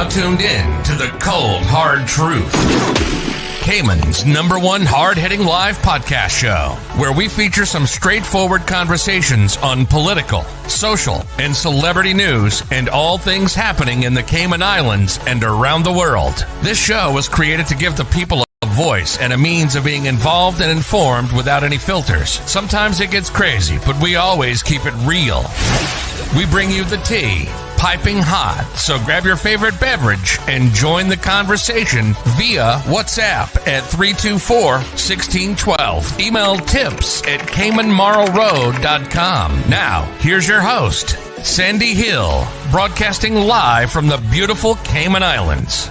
now tuned in to the cold, hard truth. Cayman's #1 hard-hitting live podcast show, where we feature some straightforward conversations on political, social, and celebrity news and all things happening in the Cayman Islands and around the world. This show was created to give the people a voice and a means of being involved and informed without any filters. Sometimes it gets crazy, but we always keep it real. We bring you the tea, piping hot, so grab your favorite beverage and join the conversation via WhatsApp at 324-1612. Email tips at CaymanMarlRoad.com. Now, here's your host, Sandy Hill, broadcasting live from the beautiful Cayman Islands.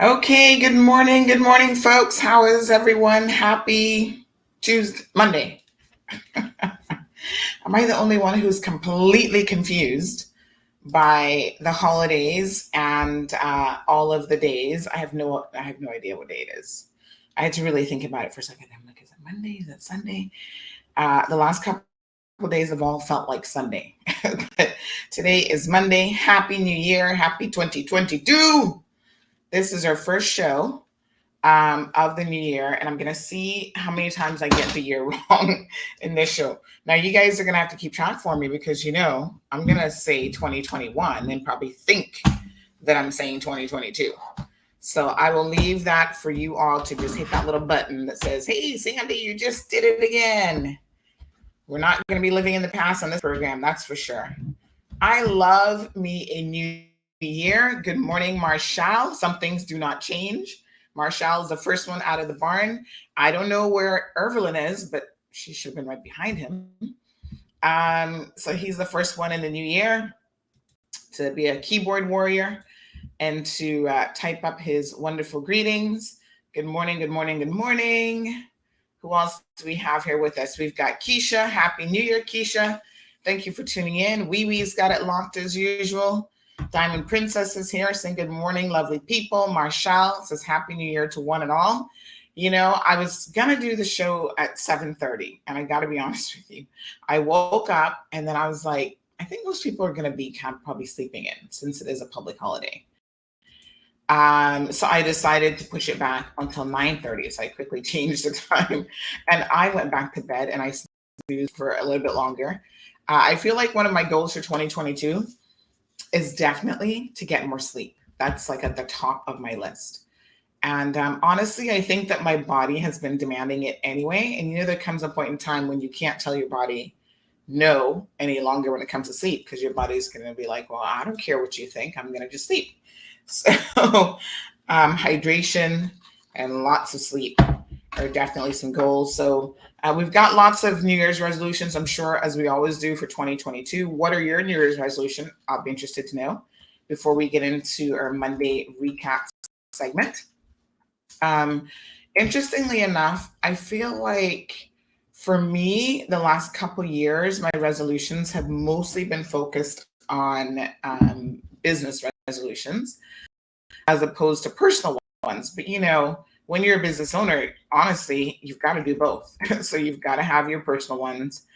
Okay, good morning, folks. How is everyone? Happy Monday. Am I the only one who's completely confused by the holidays and all of the days? I have no idea what day it is. I had to really think about it for a second. I'm like, is it Monday? Is it Sunday? The last couple of days have all felt like Sunday. But today is Monday. Happy New Year. Happy 2022. This is our first show of the new year, and I'm going to see how many times I get the year wrong in this show. Now, you guys are going to have to keep track for me because, I'm going to say 2021 and probably think that I'm saying 2022. So I will leave that for you all to just hit that little button that says, hey, Sandy, you just did it again. We're not going to be living in the past on this program, that's for sure. I love me a new year. Good morning, Marshall. Some things do not change. Marshall is the first one out of the barn. I don't know where Evelyn is, but she should have been right behind him. So he's the first one in the new year to be a keyboard warrior and to type up his wonderful greetings. Good morning, good morning, good morning. Who else do we have here with us? We've got Keisha. Happy New Year, Keisha. Thank you for tuning in. Wee Wee's got it locked as usual. Diamond Princess is here saying good morning, lovely people. Marshall says Happy New Year to one and all. You know, I was going to do the show at 7:30, and I got to be honest with you. I woke up, and then I was like, I think most people are going to be kind of probably sleeping in since it is a public holiday. So I decided to push it back until 9:30. So I quickly changed the time, and I went back to bed, and I snoozed for a little bit longer. I feel like one of my goals for 2022 is definitely to get more sleep. That's like at the top of my list. And honestly, I think that my body has been demanding it anyway. And you know, there comes a point in time when you can't tell your body no any longer when it comes to sleep, because your body's going to be like, well, I don't care what you think. I'm going to just sleep. So hydration and lots of sleep are definitely some goals. So we've got lots of New Year's resolutions, I'm sure, as we always do for 2022. What are your New Year's resolutions? I'll be interested to know before we get into our Monday recap segment. Interestingly enough, I feel like for me, the last couple of years, my resolutions have mostly been focused on business resolutions as opposed to personal ones. But you know, when you're a business owner, honestly, you've got to do both. So you've got to have your personal ones,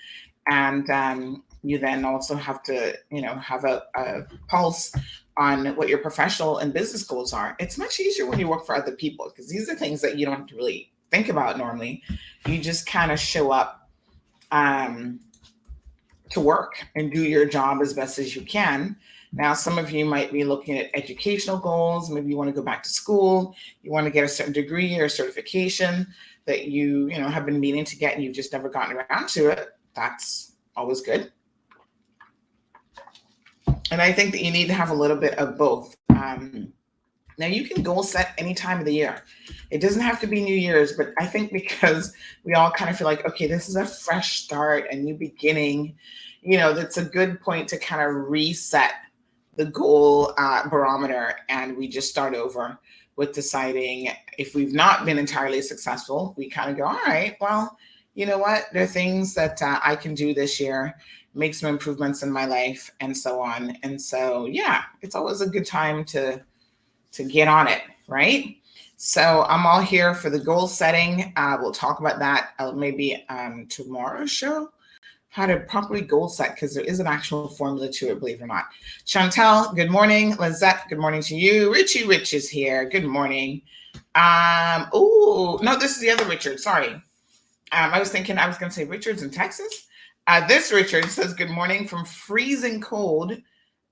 and you then also have to, you know, have a pulse on what your professional and business goals are. It's much easier when you work for other people, because these are things that you don't have to really think about normally. You just kind of show up to work and do your job as best as you can. Now, some of you might be looking at educational goals. Maybe you want to go back to school. You want to get a certain degree or certification that you know, have been meaning to get and you've just never gotten around to it. That's always good. And I think that you need to have a little bit of both. Now, you can goal set any time of the year. It doesn't have to be New Year's, but I think because we all kind of feel like, okay, this is a fresh start, a new beginning, you know, that's a good point to kind of reset the goal barometer, and we just start over with deciding if we've not been entirely successful. We kind of go, all right, well, you know what? There are things that I can do this year, make some improvements in my life, and so on. And so, yeah, it's always a good time to get on it, right? So I'm all here for the goal setting. We'll talk about that maybe tomorrow's show, how to properly goal set, because there is an actual formula to it, believe it or not. Chantel, good morning. Lizette, good morning to you. Richie Rich is here. Good morning. Oh, no, this is the other Richard. Sorry. I was thinking I was going to say Richard's in Texas. This Richard says, good morning from freezing cold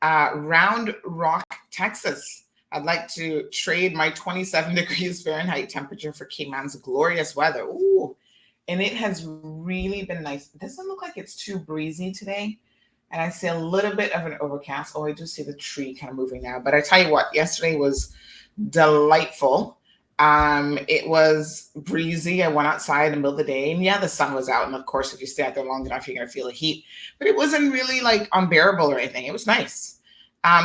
Round Rock, Texas. I'd like to trade my 27 degrees Fahrenheit temperature for Cayman's glorious weather. Ooh, and it has really been nice. It doesn't look like it's too breezy today. And I see a little bit of an overcast. Oh, I do see the tree kind of moving now. But I tell you what, yesterday was delightful. It was breezy. I went outside in the middle of the day, and yeah, the sun was out. And of course, if you stay out there long enough, you're going to feel the heat. But it wasn't really like unbearable or anything. It was nice.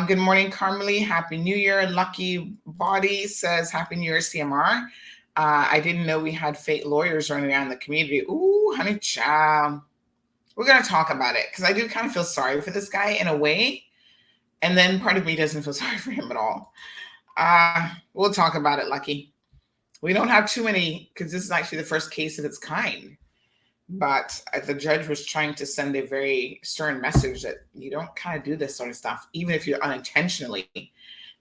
Good morning, Carmelie. Happy New Year. Lucky Body says Happy New Year, CMR. I didn't know we had fake lawyers running around the community. Ooh, honey child. We're going to talk about it, because I do kind of feel sorry for this guy in a way. And then part of me doesn't feel sorry for him at all. We'll talk about it, Lucky. We don't have too many, because this is actually the first case of its kind. But the judge was trying to send a very stern message that you don't kind of do this sort of stuff, even if you're unintentionally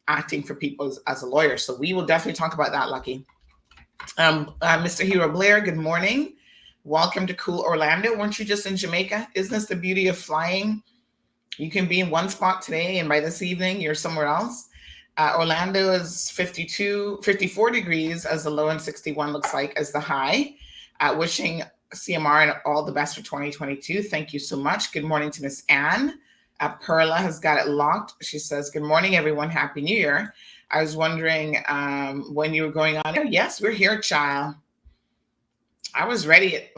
acting for people as a lawyer. So we will definitely talk about that, Lucky. Mr. Hero Blair, good morning. Welcome to cool Orlando. Weren't you just in Jamaica? Isn't this the beauty of flying? You can be in one spot today, and by this evening, you're somewhere else. Orlando is 54 degrees as the low, and 61 looks like as the high. Wishing CMR and all the best for 2022. Thank you so much. Good morning to Miss Anne. Perla has got it locked. She says, good morning, everyone. Happy New Year. I was wondering when you were going on. Oh, yes, we're here, child. I was ready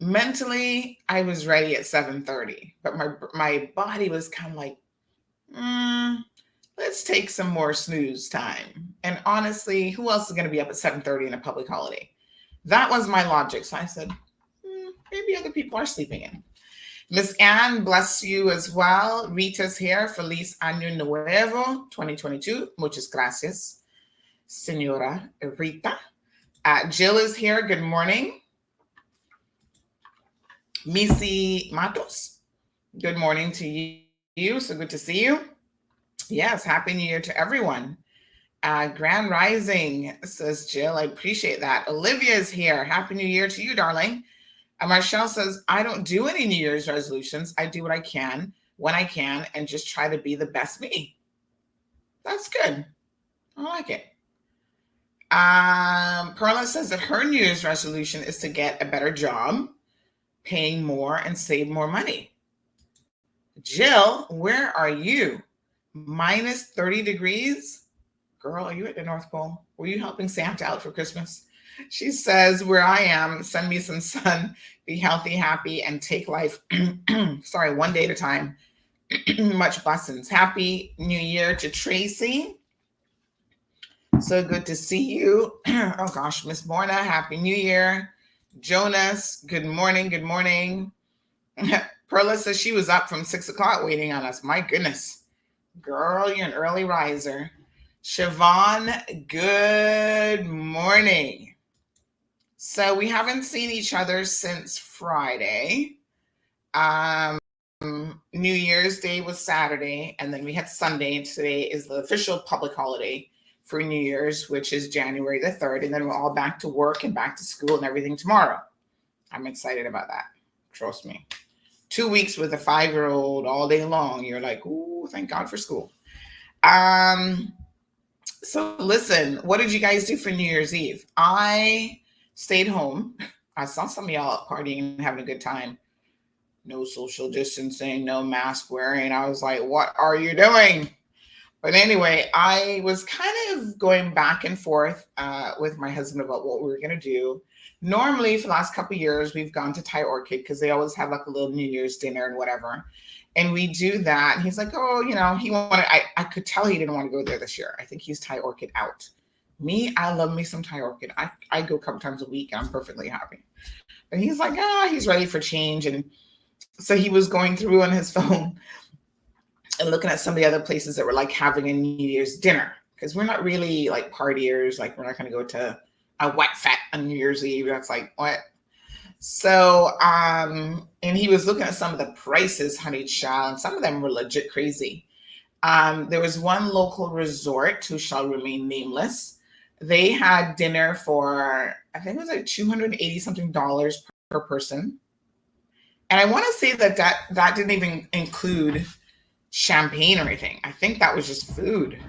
mentally, I was ready at 7:30, but my body was kind of like, let's take some more snooze time. And honestly, who else is going to be up at 7:30 in a public holiday? That was my logic. So I said, maybe other people are sleeping in. Miss Anne, bless you as well. Rita's here. Feliz Año Nuevo 2022. Muchas gracias, Senora Rita. Jill is here. Good morning. Missy Matos, good morning to you. So good to see you. Yes, Happy New Year to everyone. Grand Rising, says Jill. I appreciate that. Olivia is here. Happy New Year to you, darling. Marshall says, I don't do any New Year's resolutions. I do what I can, when I can, and just try to be the best me. That's good. I like it. Perla says that her New Year's resolution is to get a better job, paying more, and save more money. Jill, where are you? Minus 30 degrees? Girl, are you at the North Pole? Were you helping Santa out for Christmas? She says, where I am, send me some sun, be healthy, happy, and take life, one day at a time. Much blessings. Happy New Year to Tracy. So good to see you. Oh gosh, Miss Morna, Happy New Year. Jonas, good morning, good morning. Perla says she was up from 6 o'clock waiting on us. My goodness. Girl, you're an early riser. Siobhan, good morning. So we haven't seen each other since Friday. New Year's Day was Saturday, and then we had Sunday, and today is the official public holiday for New Year's, which is January the 3rd, and then we're all back to work and back to school and everything tomorrow. I'm excited about that. Trust me. 2 weeks with a 5-year-old all day long. You're like, ooh, thank God for school. So listen, what did you guys do for New Year's Eve? I stayed home. I saw some of y'all partying and having a good time. No social distancing, no mask wearing. I was like, what are you doing? But anyway, I was kind of going back and forth with my husband about what we were going to do. Normally, for the last couple of years, we've gone to Thai Orchid because they always have like a little New Year's dinner and whatever. And we do that. And he's like, oh, he wanted, I could tell he didn't want to go there this year. I think he's Thai Orchid out. Me, I love me some Thai Orchid. I go a couple times a week and I'm perfectly happy. But he's like, he's ready for change. And so he was going through on his phone and looking at some of the other places that were like having a New Year's dinner. Because we're not really like partiers. Like we're not going to go to a wet fat on New Year's Eve. That's like, what? So, and he was looking at some of the prices, honey child, and some of them were legit crazy. There was one local resort who shall remain nameless. They had dinner for, I think it was like $280 something per person. And I want to say that didn't even include champagne or anything. I think that was just food,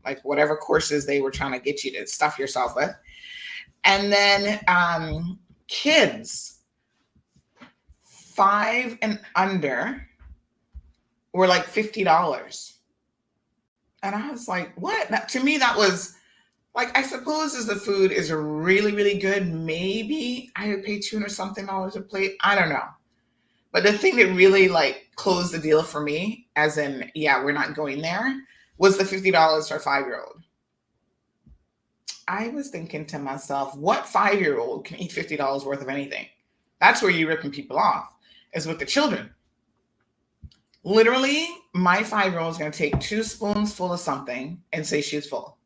like whatever courses they were trying to get you to stuff yourself with. And then kids 5 and under were like $50. And I was like, what? To me, that was like, I suppose as the food is really, really good, maybe I would pay $200 something a plate. I don't know. But the thing that really like closed the deal for me, as in, yeah, we're not going there, was the $50 for a 5-year-old. I was thinking to myself, what 5-year-old can eat $50 worth of anything? That's where you're ripping people off, is with the children. Literally, my 5-year-old is going to take 2 spoons full of something and say she's full.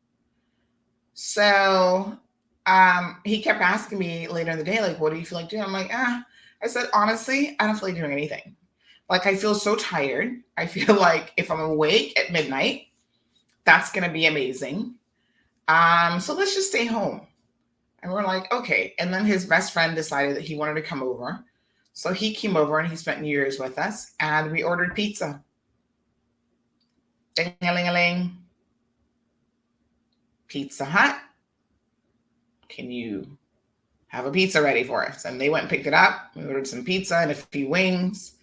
So he kept asking me later in the day, like, what do you feel like doing? I'm like, I said, honestly, I don't feel like doing anything. Like, I feel so tired. I feel like if I'm awake at midnight, that's going to be amazing. So let's just stay home. And we're like, okay. And then his best friend decided that he wanted to come over. So he came over and he spent New Year's with us and we ordered pizza. Ding-a-ling-a-ling. Pizza Hut. Can you have a pizza ready for us? And they went and picked it up. We ordered some pizza and a few wings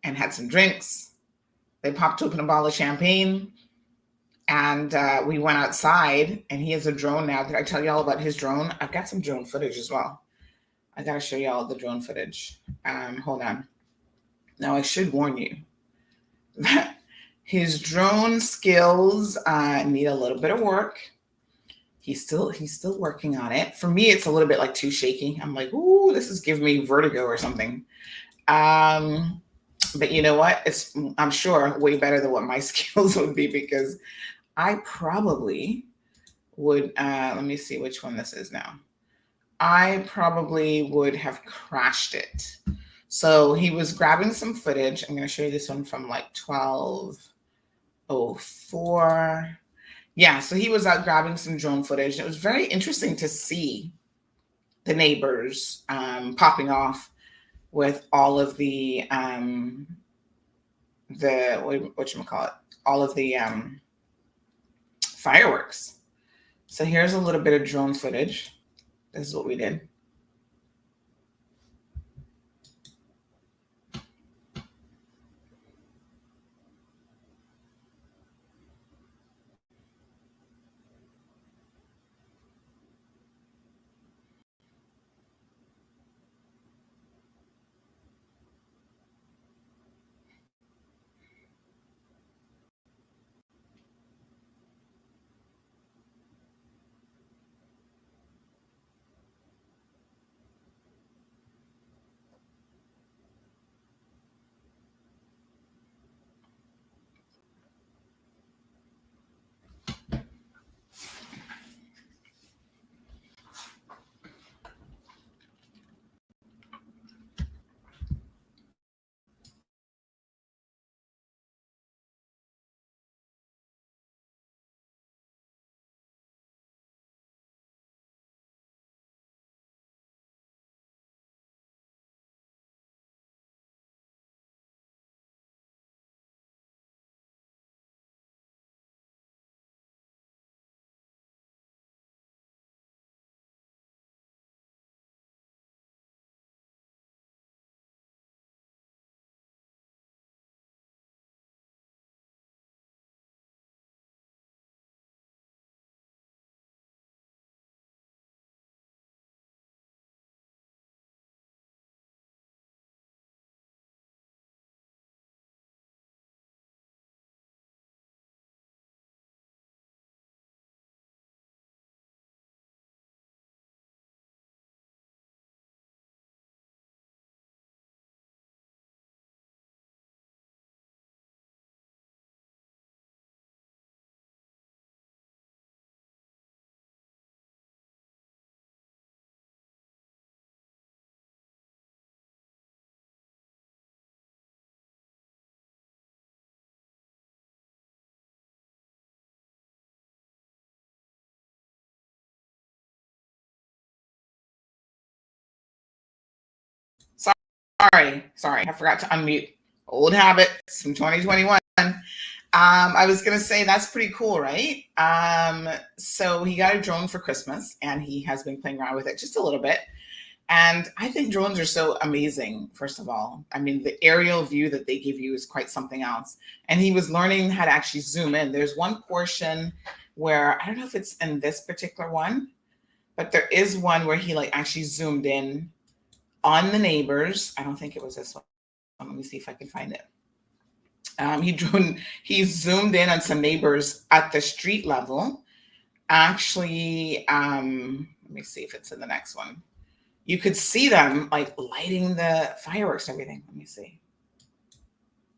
and had some drinks. They popped open a bottle of champagne. And we went outside, and he has a drone now. Did I tell you all about his drone? I've got some drone footage as well. I got to show you all the drone footage. Hold on. Now, I should warn you that his drone skills need a little bit of work. he's still working on it. For me, it's a little bit like too shaky. I'm like, ooh, this is giving me vertigo or something. But you know what? I'm sure way better than what my skills would be, because I probably would, let me see which one this is now. I probably would have crashed it. So he was grabbing some footage. I'm going to show you this one from like 12:04. Yeah, so he was out grabbing some drone footage. It was very interesting to see the neighbors popping off with all of the whatchamacallit, all of the fireworks. So here's a little bit of drone footage. This is what we did. Sorry, I forgot to unmute. Old habits from 2021. I was gonna say that's pretty cool, right? So he got a drone for Christmas, and he has been playing around with it just a little bit. And I think drones are so amazing. First of all, I mean, the aerial view that they give you is quite something else. And he was learning how to actually zoom in. There's one portion where I don't know if it's in this particular one, but there is one where he like actually zoomed in on the neighbors. I don't think it was this one. Let me see if I can find it. He zoomed in on some neighbors at the street level. Actually, let me see if it's in the next one. You could see them like lighting the fireworks and everything. Let me see.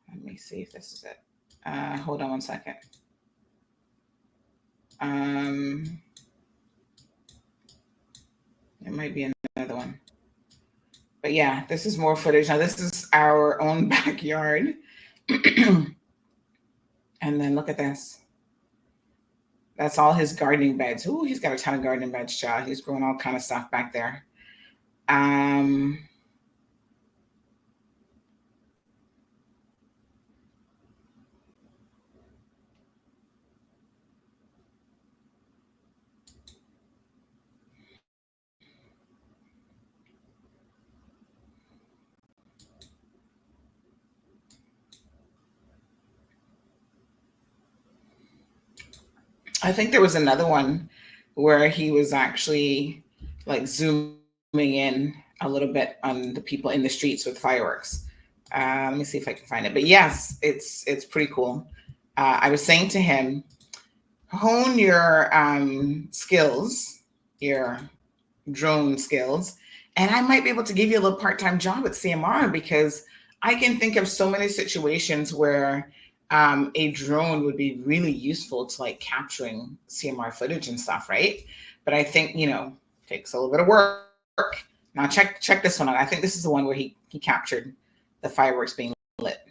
Let me see if this is it. Hold on one second. It might be another one. But yeah, this is more footage. Now this is our own backyard. And then look at this. That's all his gardening beds. Ooh, he's got a ton of gardening beds, child. He's growing all kind of stuff back there. I think there was another one where he was actually like zooming in a little bit on the people in the streets with fireworks. Let me see if I can find it. But yes, it's pretty cool. I was saying to him, hone your skills, your drone skills, and I might be able to give you a little part-time job at CMR, because I can think of so many situations where a drone would be really useful to like capturing CMR footage and stuff, right? But I think, takes a little bit of work. Now check this one out. I think this is the one where he captured the fireworks being lit.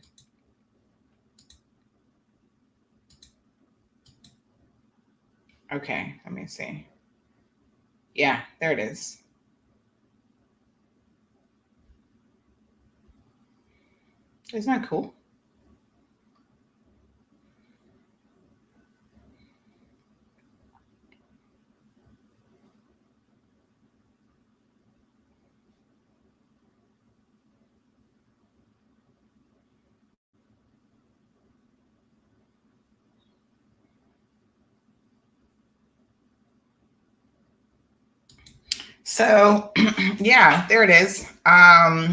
Okay, let me see. Yeah, there it is. Isn't that cool? So yeah, there it is. That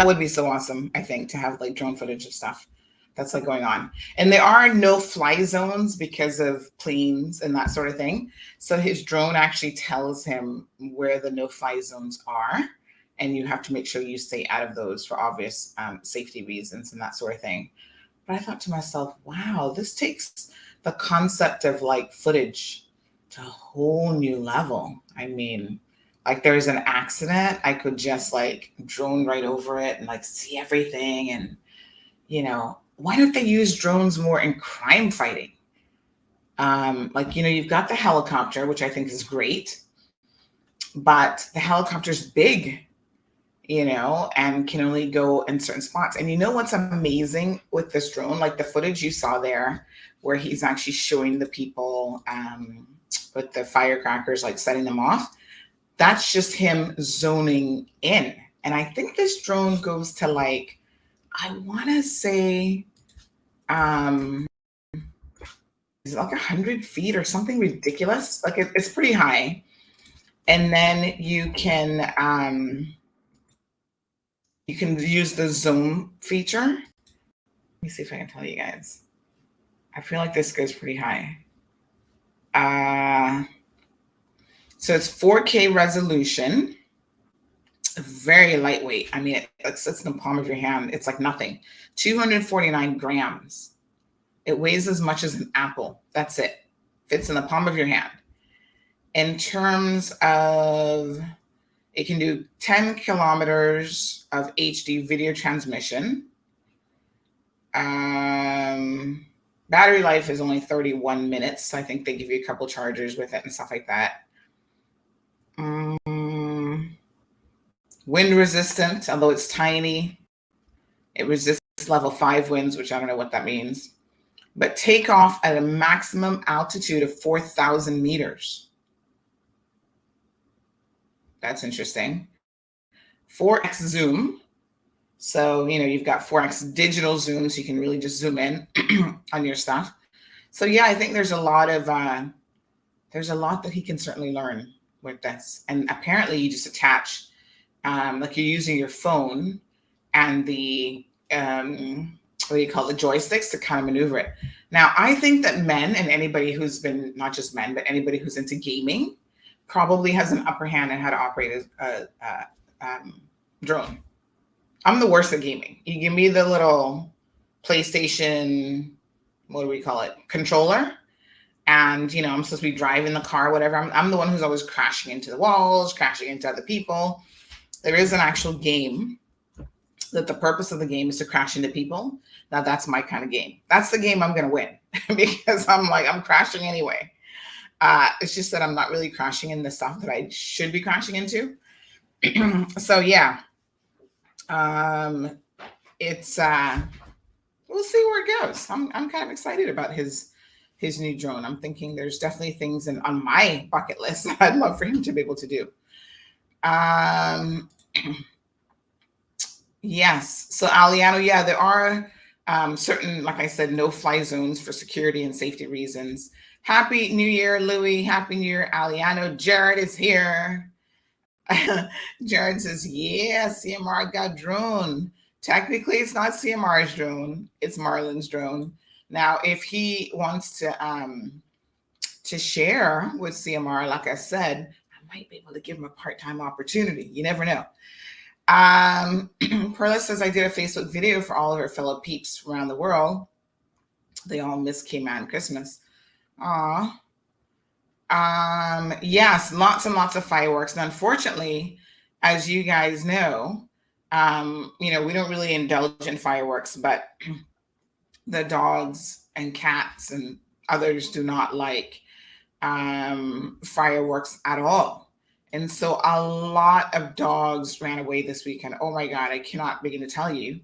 would be so awesome, I think, to have like drone footage of stuff that's like going on. And there are no fly zones because of planes and that sort of thing. So his drone actually tells him where the no fly zones are. And you have to make sure you stay out of those for obvious safety reasons and that sort of thing. But I thought to myself, wow, this takes the concept of like footage to a whole new level. I mean, like there's an accident, I could just like drone right over it and like see everything. And, why don't they use drones more in crime fighting? Like, you've got the helicopter, which I think is great, but the helicopter's big, and can only go in certain spots. And what's amazing with this drone, like the footage you saw there, where he's actually showing the people with the firecrackers, like setting them off, that's just him zoning in. And I think this drone goes to like, I want to say, is it like 100 feet or something ridiculous? Like it's pretty high. And then you can use the zoom feature. Let me see if I can tell you guys. I feel like this goes pretty high. So it's 4K resolution, very lightweight. I mean, it's in the palm of your hand. It's like nothing. 249 grams. It weighs as much as an apple. That's it. Fits in the palm of your hand. In terms of, it can do 10 kilometers of HD video transmission. Battery life is only 31 minutes. I think they give you a couple chargers with it and stuff like that. Wind resistant, although it's tiny. It resists level 5 winds, which I don't know what that means. But take off at a maximum altitude of 4,000 meters. That's interesting. 4x zoom. So, you've got 4x digital zoom, so you can really just zoom in on your stuff. So yeah, I think there's a lot that he can certainly learn with this. And apparently you just attach, like you're using your phone and the, what do you call it, the joysticks to kind of maneuver it. Now, I think that men, and anybody who's been, not just men, but anybody who's into gaming, probably has an upper hand in how to operate a drone. I'm the worst at gaming. You give me the little PlayStation, what do we call it, controller, and I'm supposed to be driving the car, whatever. I'm the one who's always crashing into the walls, crashing into other people. There is an actual game that the purpose of the game is to crash into people. Now that's my kind of game. That's the game I'm going to win because I'm crashing anyway. It's just that I'm not really crashing in the stuff that I should be crashing into. So yeah, it's we'll see where it goes. I'm kind of excited about his new drone. I'm thinking there's definitely things on my bucket list that I'd love for him to be able to do. Yes. So Aliano, yeah, there are certain, like I said, no fly zones for security and safety reasons. Happy New Year, Louis. Happy New Year, Aliano. Jared is here. Jared says, yeah, CMR got drone. Technically, it's not CMR's drone. It's Marlon's drone. Now, if he wants to share with CMR, like I said, I might be able to give him a part-time opportunity. You never know. Perla says, I did a Facebook video for all of her fellow peeps around the world. They all miss Cayman Christmas. Aw. Yes, lots and lots of fireworks. And unfortunately, as you guys know, we don't really indulge in fireworks, but the dogs and cats and others do not like fireworks at all. And so a lot of dogs ran away this weekend. Oh my God, I cannot begin to tell you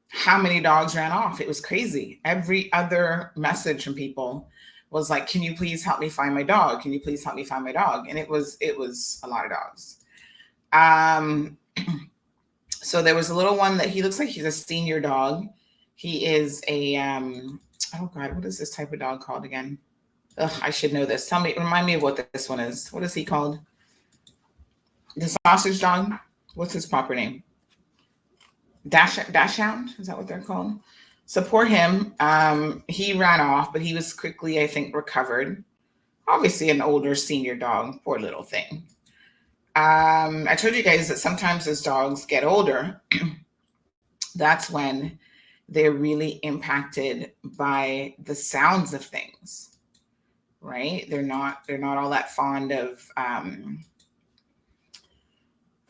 how many dogs ran off. It was crazy. Every other message from people was like, can you please help me find my dog? Can you please help me find my dog? And it was a lot of dogs. So there was a little one that he looks like he's a senior dog. He is a, oh God, what is this type of dog called again? Ugh, I should know this. Remind me of what this one is. What is he called? The sausage dog? What's his proper name? Dachshund? Is that what they're called? Support him. He ran off, but he was quickly, I think, recovered. Obviously an older senior dog, poor little thing. I told you guys that sometimes as dogs get older, that's when they're really impacted by the sounds of things, right? They're not all that fond of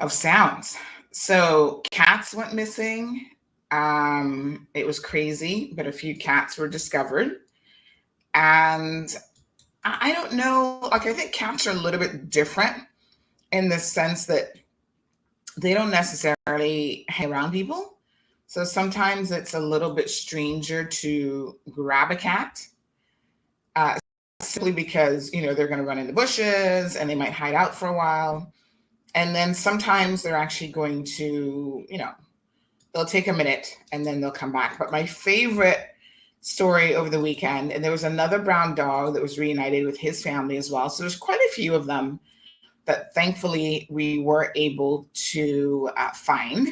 sounds. So cats went missing. It was crazy, but a few cats were discovered. And I don't know, like I think cats are a little bit different in the sense that they don't necessarily hang around people. So sometimes it's a little bit stranger to grab a cat, simply because, they're going to run in the bushes and they might hide out for a while. And then sometimes they're actually going to, they'll take a minute and then they'll come back. But my favorite story over the weekend, and there was another brown dog that was reunited with his family as well. So there's quite a few of them that thankfully we were able to find.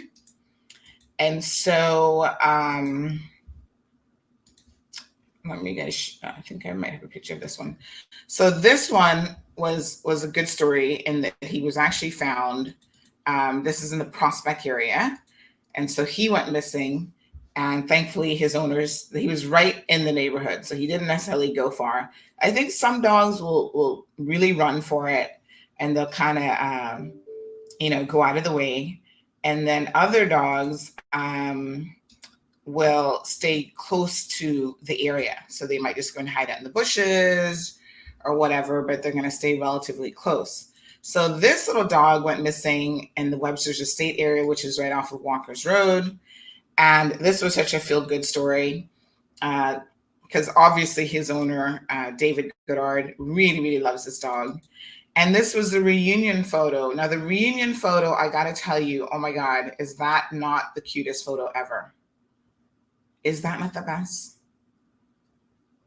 And so let me get, I think I might have a picture of this one. So this one was a good story in that he was actually found. This is in the Prospect area. And so he went missing, and thankfully his owners, he was right in the neighborhood. So he didn't necessarily go far. I think some dogs will really run for it and they'll kind of, go out of the way. And then other dogs will stay close to the area. So they might just go and hide out in the bushes or whatever, but they're going to stay relatively close. So this little dog went missing in the Webster's Estate area, which is right off of Walker's Road. And this was such a feel-good story because obviously his owner, David Goddard, really, really loves this dog. And this was the reunion photo. Now, the reunion photo, I got to tell you, oh my God, is that not the cutest photo ever? Is that not the best?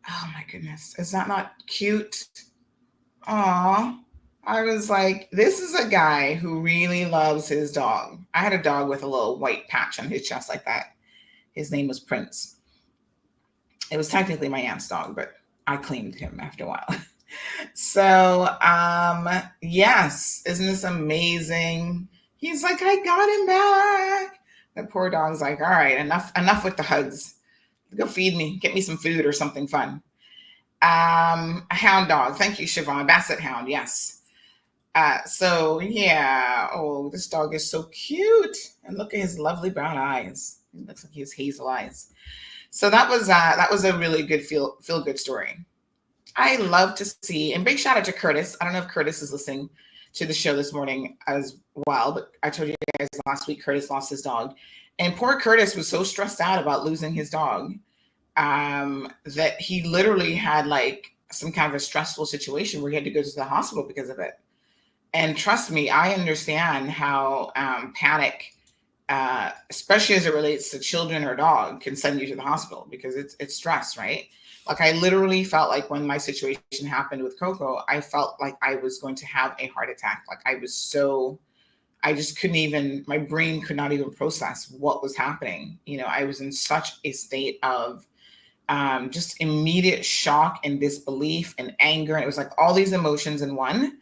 Oh my goodness. Is that not cute? Aw. I was like, this is a guy who really loves his dog. I had a dog with a little white patch on his chest like that. His name was Prince. It was technically my aunt's dog, but I claimed him after a while. So, yes, isn't this amazing? He's like, I got him back. The poor dog's like, all right, enough with the hugs. Go feed me, get me some food or something fun. A hound dog. Thank you, Siobhan. Basset hound. Yes. So yeah. Oh, this dog is so cute. And look at his lovely brown eyes. He looks like he has hazel eyes. So that was a really good feel good story. I love to see, and big shout out to Curtis. I don't know if Curtis is listening to the show this morning as well, but I told you guys last week Curtis lost his dog. And poor Curtis was so stressed out about losing his dog that he literally had like some kind of a stressful situation where he had to go to the hospital because of it. And trust me, I understand how panic, especially as it relates to children or dog, can send you to the hospital because it's stress, right? Like I literally felt like when my situation happened with Coco, I felt like I was going to have a heart attack. Like I just couldn't even, my brain could not even process what was happening. I was in such a state of just immediate shock and disbelief and anger. And it was like all these emotions in one.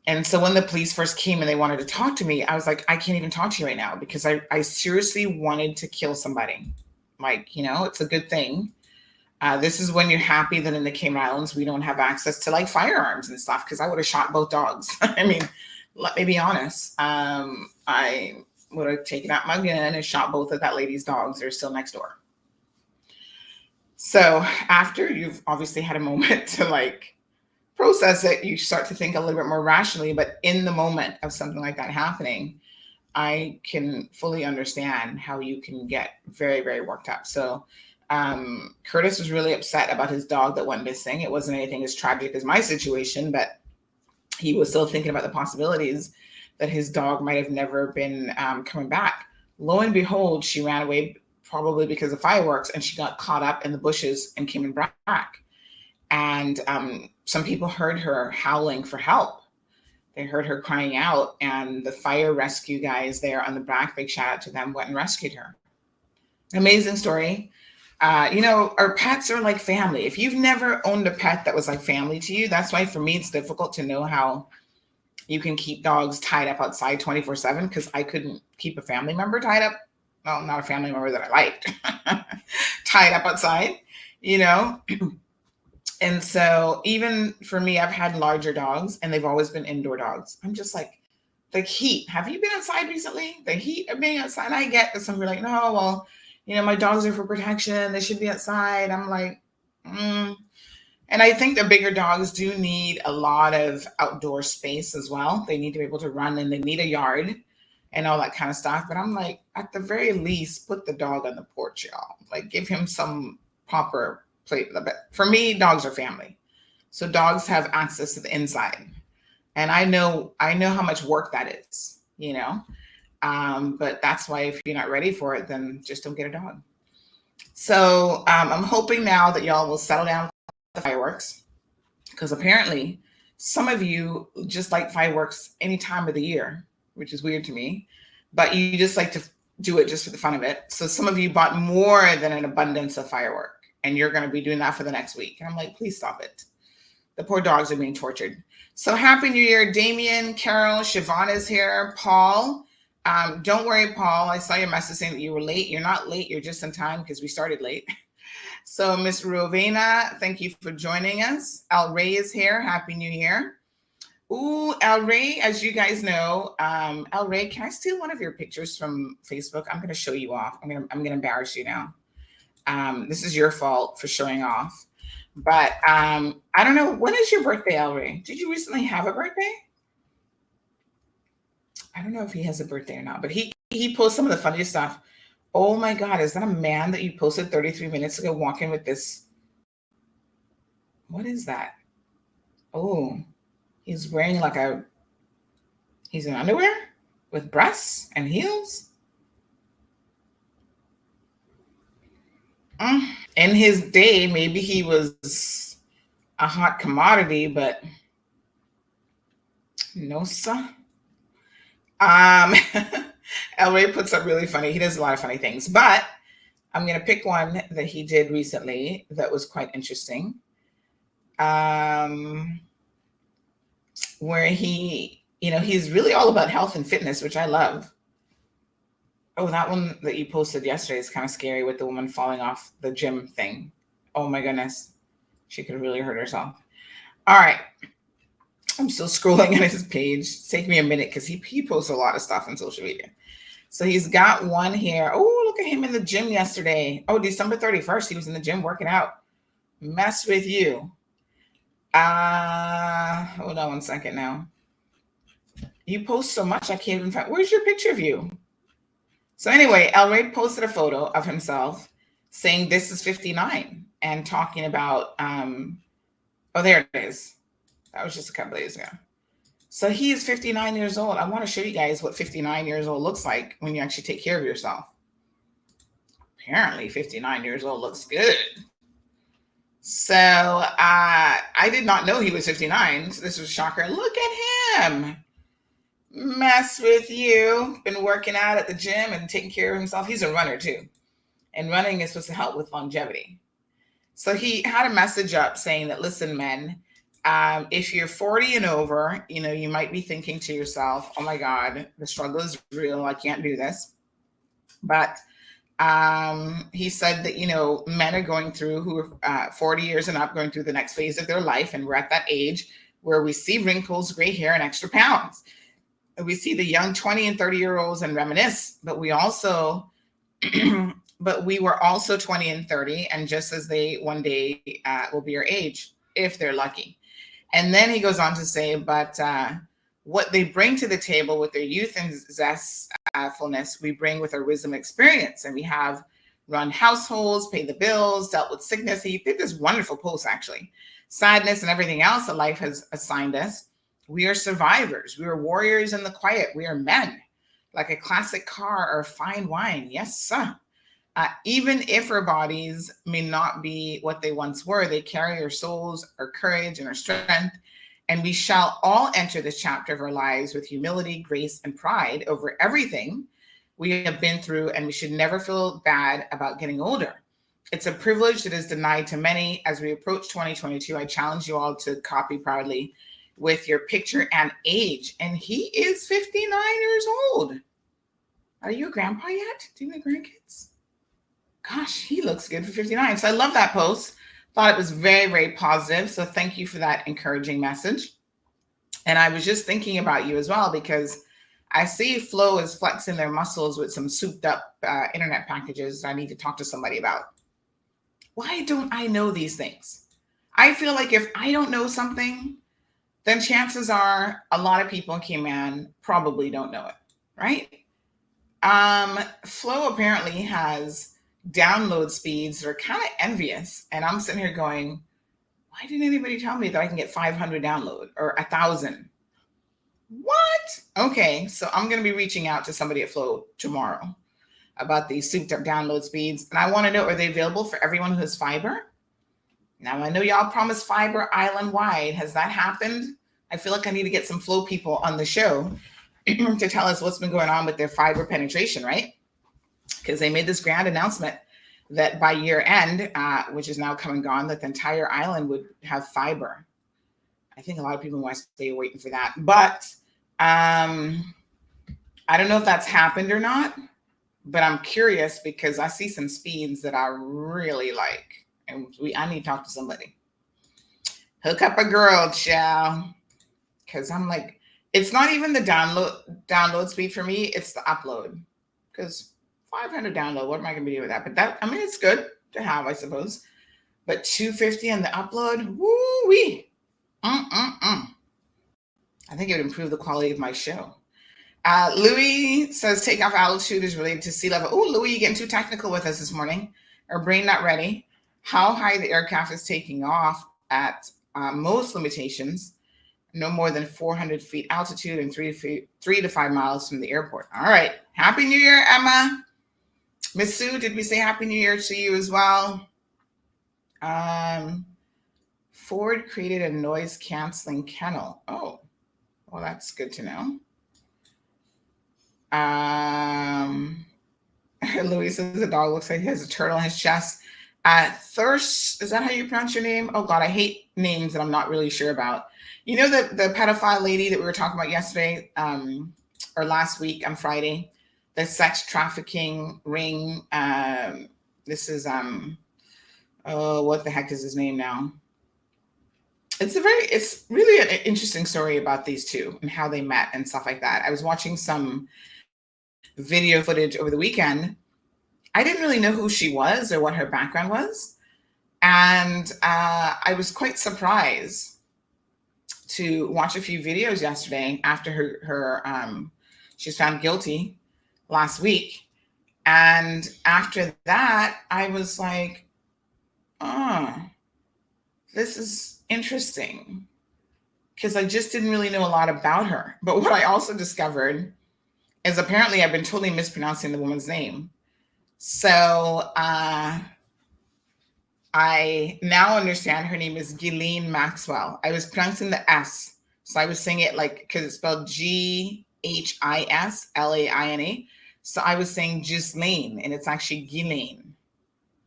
And so when the police first came and they wanted to talk to me, I was like, I can't even talk to you right now because I seriously wanted to kill somebody. Like, it's a good thing. This is when you're happy that in the Cayman Islands, we don't have access to like firearms and stuff because I would have shot both dogs. I mean, let me be honest. I would have taken out my gun and shot both of that lady's dogs. They're still next door. So after you've obviously had a moment to like process it, you start to think a little bit more rationally. But in the moment of something like that happening, I can fully understand how you can get very, very worked up. So Curtis was really upset about his dog that went missing. It wasn't anything as tragic as my situation, but he was still thinking about the possibilities that his dog might have never been coming back. Lo and behold, she ran away probably because of fireworks, and she got caught up in the bushes and came back. And some people heard her howling for help. They heard her crying out, and the fire rescue guys there on the back, big shout out to them, went and rescued her. Amazing story. Our pets are like family. If you've never owned a pet that was like family to you, that's why for me it's difficult to know how you can keep dogs tied up outside 24/7 because I couldn't keep a family member tied up. Well, not a family member that I liked, tied up outside, And so even for me, I've had larger dogs and they've always been indoor dogs. I'm just like, the heat. Have you been outside recently? The heat of being outside. I get that some people are like, no, well, my dogs are for protection. They should be outside. I'm like, And I think the bigger dogs do need a lot of outdoor space as well. They need to be able to run and they need a yard and all that kind of stuff. But I'm like, at the very least, put the dog on the porch, y'all. Like, give him some proper play. For me, dogs are family. So dogs have access to the inside. And I know how much work that is, but that's why if you're not ready for it, then just don't get a dog. So I'm hoping now that y'all will settle down with the fireworks because apparently some of you just like fireworks any time of the year, which is weird to me, but you just like to do it just for the fun of it. So some of you bought more than an abundance of firework and you're going to be doing that for the next week. And I'm like, please stop it. The poor dogs are being tortured. So happy New Year, Damien, Carol, Siobhan is here, Paul. Don't worry, Paul. I saw your message saying that you were late. You're not late. You're just in time because we started late. So Miss Rovena, thank you for joining us. Al Ray is here. Happy New Year. Ooh, Al Ray, as you guys know, Al Ray, can I steal one of your pictures from Facebook? I'm going to show you off. I'm going to embarrass you now. This is your fault for showing off. But I don't know. When is your birthday, Al Ray? Did you recently have a birthday? I don't know if he has a birthday or not, but he posts some of the funniest stuff. Oh my God, is that a man that you posted 33 minutes ago walking with this? What is that? Oh, he's wearing he's in underwear with breasts and heels. In his day, maybe he was a hot commodity, but no, sir. El Ray puts up really funny. He does a lot of funny things, but I'm going to pick one that he did recently that was quite interesting. Where he, he's really all about health and fitness, which I love. Oh, that one that you posted yesterday is kind of scary with the woman falling off the gym thing. Oh my goodness. She could have really hurt herself. All right. I'm still scrolling on his page. It's taking me a minute because he posts a lot of stuff on social media. So he's got one here. Oh, look at him in the gym yesterday. Oh, December 31st, he was in the gym working out. Mess with you. Hold on one second now. You post so much, I can't even find. Where's your picture of you? So anyway, El Ray posted a photo of himself saying this is 59 and talking about, oh, there it is. That was just a couple of days ago. So he is 59 years old. I want to show you guys what 59 years old looks like when you actually take care of yourself. Apparently 59 years old looks good. So I did not know he was 59. So this was a shocker. Look at him. Mess with you. Been working out at the gym and taking care of himself. He's a runner too. and running is supposed to help with longevity. So he had a message up saying that, listen, men, if you're 40 and over, you might be thinking to yourself, oh my God, the struggle is real. I can't do this. But he said that, men are going through, who are 40 years and up, going through the next phase of their life. And we're at that age where we see wrinkles, gray hair, and extra pounds. And we see the young 20 and 30-year-olds and reminisce, but we also, but we were also 20 and 30. And just as they one day will be your age, if they're lucky. And then he goes on to say, but what they bring to the table with their youth and zestfulness, we bring with our wisdom and experience. And we have run households, paid the bills, dealt with sickness. He did this wonderful post, actually. Sadness and everything else that life has assigned us. We are survivors. We are warriors in the quiet. We are men, like a classic car or fine wine. Yes, sir. Even if our bodies may not be what they once were, they carry our souls, our courage, and our strength. And we shall all enter this chapter of our lives with humility, grace, and pride over everything we have been through, and we should never feel bad about getting older. It's a privilege that is denied to many. As we approach 2022, I challenge you all to copy proudly with your picture and age. And he is 59 years old. Are you a grandpa yet? Do you have grandkids? Gosh, he looks good for 59. So I love that post. Thought it was very, very positive. So thank you for that encouraging message. And I was just thinking about you as well, because I see Flo is flexing their muscles with some souped up internet packages that I need to talk to somebody about. Why don't I know these things? I feel like if I don't know something, then chances are a lot of people in Cayman probably don't know it, right? Flo apparently has download speeds that are kind of envious. And I'm sitting here going, why didn't anybody tell me that I can get 500 download or 1,000? What? Okay, so I'm going to be reaching out to somebody at Flo tomorrow about these souped up download speeds. And I want to know, are they available for everyone who has fiber? Now, I know y'all promised fiber island-wide. Has that happened? I feel like I need to get some Flo people on the show to tell us what's been going on with their fiber penetration, right? Because they made this grand announcement that by year end, which is now come and gone, that the entire island would have fiber. I think a lot of people want to stay waiting for that. But I don't know if that's happened or not, but I'm curious because I see some speeds that I really like. And I need to talk to somebody. Hook up a girl, child. Because I'm like, it's not even the download speed for me. It's the upload. Because 500 download, what am I going to be doing with that? But that, I mean, it's good to have, I suppose. But 250 on the upload, woo-wee. I think it would improve the quality of my show. Louis says takeoff altitude is related to sea level. Oh, Louis, you're getting too technical with us this morning. Our brain not ready. How high the aircraft is taking off at most limitations, no more than 400 feet altitude and 3 to 5 miles from the airport. All right. Happy New Year, Emma. Miss Sue, did we say Happy New Year to you as well? Ford created a noise canceling kennel. Oh, well, that's good to know. Louis says the dog looks like he has a turtle in his chest. Thirst, is that how you pronounce your name? Oh God, I hate names that I'm not really sure about. You know the pedophile lady that we were talking about yesterday, or last week on Friday, the sex trafficking ring. This is what the heck is his name now? It's really an interesting story about these two and how they met and stuff like that. I was watching some video footage over the weekend. I didn't really know who she was or what her background was. And I was quite surprised to watch a few videos yesterday after her she was found guilty last week. And after that, I was like, oh, this is interesting. Because I just didn't really know a lot about her. But what I also discovered is apparently I've been totally mispronouncing the woman's name. So I now understand her name is Ghislaine Maxwell. I was pronouncing the S. So I was saying it like, because it's spelled Ghislaine. So I was saying Ghislaine, and it's actually Ghislaine.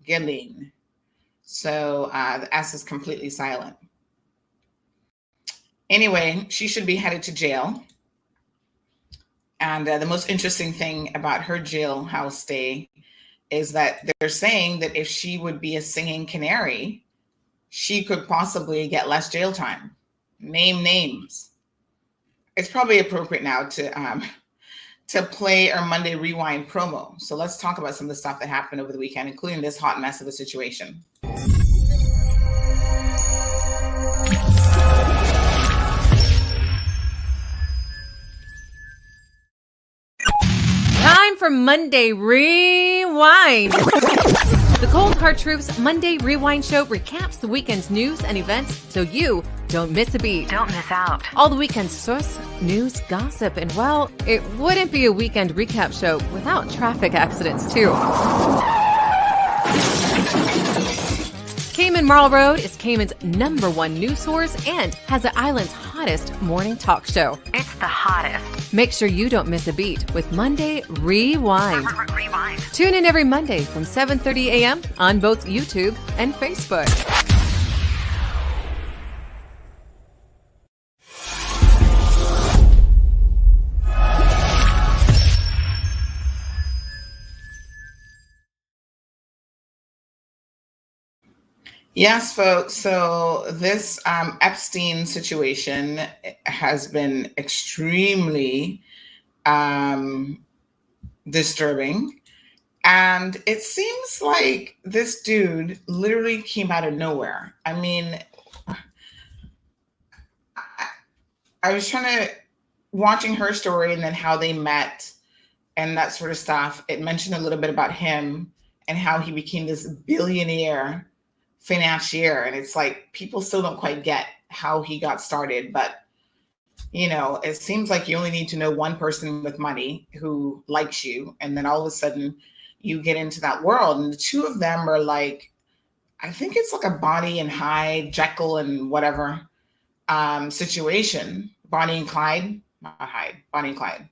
Ghislaine. So the S is completely silent. Anyway, she should be headed to jail. And the most interesting thing about her jailhouse stay is that they're saying that if she would be a singing canary, she could possibly get less jail time. Name names. It's probably appropriate now to play our Monday Rewind promo. So let's talk about some of the stuff that happened over the weekend, including this hot mess of a situation. Time for Monday Rewind. The Cold Hard Truth's Monday Rewind show recaps the weekend's news and events so you don't miss a beat. Don't miss out. All the weekend's source, news, gossip, and well, it wouldn't be a weekend recap show without traffic accidents too. Cayman Marl Road is Cayman's #1 news source and has the island's hottest morning talk show. It's the hottest. Make sure you don't miss a beat with Monday Rewind. Rewind. Tune in every Monday from 7:30 a.m. on both YouTube and Facebook. Yes, folks. So this Epstein situation has been extremely disturbing. And it seems like this dude literally came out of nowhere. I mean, I was watching her story and then how they met and that sort of stuff. It mentioned a little bit about him and how he became this billionaire financier. And it's like, people still don't quite get how he got started. But, you know, it seems like you only need to know one person with money who likes you. And then all of a sudden you get into that world. And the two of them are like, I think it's like a Bonnie and Hyde, Jekyll and whatever situation. Bonnie and Clyde, not Hyde, Bonnie and Clyde.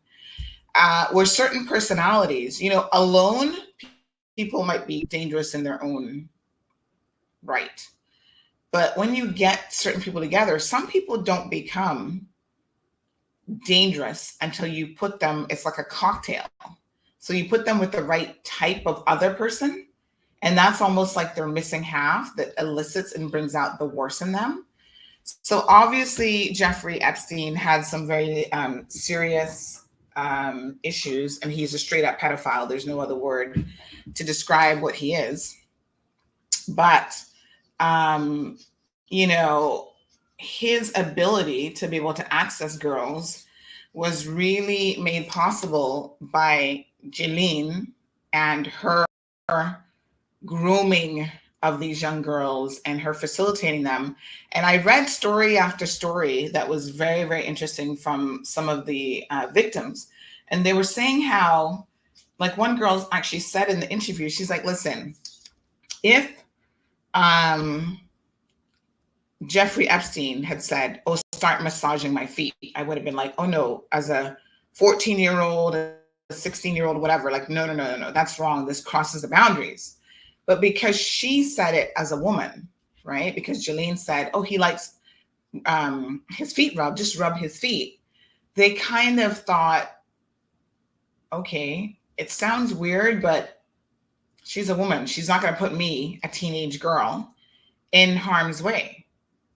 Where certain personalities, you know, alone, people might be dangerous in their own right. But when you get certain people together, some people don't become dangerous until you put them, it's like a cocktail. So you put them with the right type of other person, and that's almost like they're missing half that elicits and brings out the worst in them. So obviously Jeffrey Epstein had some very serious issues, and he's a straight up pedophile. There's no other word to describe what he is. But you know, his ability to be able to access girls was really made possible by Ghislaine and her grooming of these young girls and her facilitating them. And I read story after story that was very, very interesting from some of the victims. And they were saying how, like, one girl actually said in the interview, she's like, listen, if Jeffrey Epstein had said, oh, start massaging my feet, I would have been like, oh no, as a 14-year-old, a 16-year-old, whatever, like, no, that's wrong. This crosses the boundaries. But because she said it as a woman, right? Because Ghislaine said, oh, he likes his feet rubbed, just rub his feet. They kind of thought, okay, it sounds weird, but she's a woman. She's not going to put me, a teenage girl, in harm's way,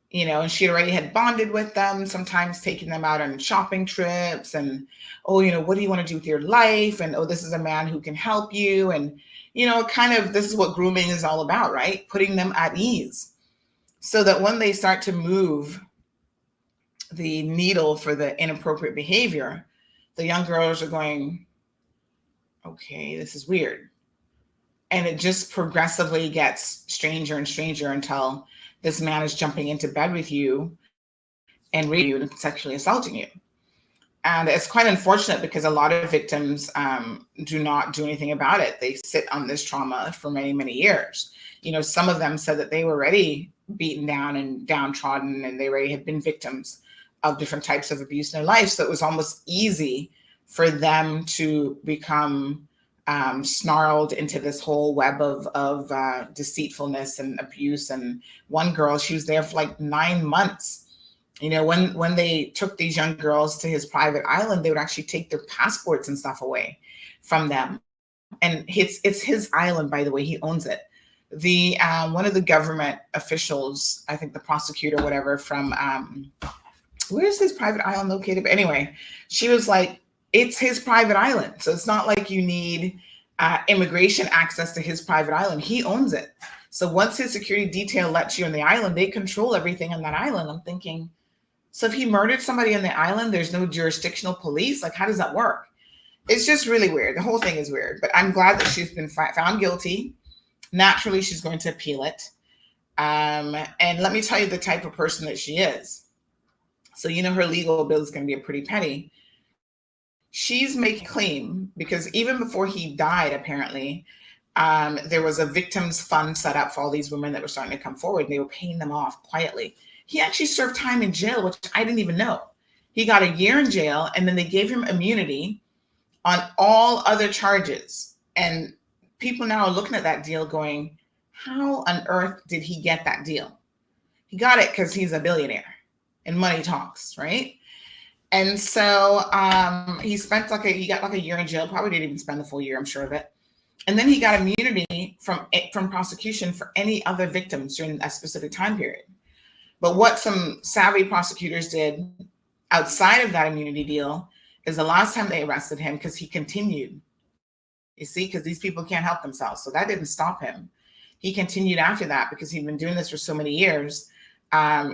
you know. And she already had bonded with them, sometimes taking them out on shopping trips and, oh, you know, what do you want to do with your life? And, oh, this is a man who can help you. And, you know, kind of, this is what grooming is all about, right? Putting them at ease so that when they start to move the needle for the inappropriate behavior, the young girls are going, okay, this is weird. And it just progressively gets stranger and stranger until this man is jumping into bed with you and raping you and sexually assaulting you. And it's quite unfortunate because a lot of victims do not do anything about it. They sit on this trauma for many, many years. You know, some of them said that they were already beaten down and downtrodden, and they already had been victims of different types of abuse in their life. So it was almost easy for them to become snarled into this whole web of deceitfulness and abuse. And one girl, she was there for like 9 months. You know, when they took these young girls to his private island, they would actually take their passports and stuff away from them. And it's his island, by the way. He owns it. The one of the government officials, I think the prosecutor, whatever, from where's his private island located? But anyway, she was like, it's his private island. So it's not like you need immigration access to his private island. He owns it. So once his security detail lets you on the island, they control everything on that island. I'm thinking, so if he murdered somebody on the island, there's no jurisdictional police? Like, how does that work? It's just really weird. The whole thing is weird. But I'm glad that she's been found guilty. Naturally, she's going to appeal it. And let me tell you the type of person that she is. So, you know, her legal bill is going to be a pretty penny. She's making a claim because even before he died, apparently, there was a victims fund set up for all these women that were starting to come forward. And they were paying them off quietly. He actually served time in jail, which I didn't even know. He got a year in jail, and then they gave him immunity on all other charges. And people now are looking at that deal going, how on earth did he get that deal? He got it because he's a billionaire and money talks, right? And so he got like a year in jail, probably didn't even spend the full year, I'm sure of it. And then he got immunity from prosecution for any other victims during a specific time period. But what some savvy prosecutors did outside of that immunity deal is the last time they arrested him, because he continued, you see, because these people can't help themselves. So that didn't stop him. He continued after that because he'd been doing this for so many years.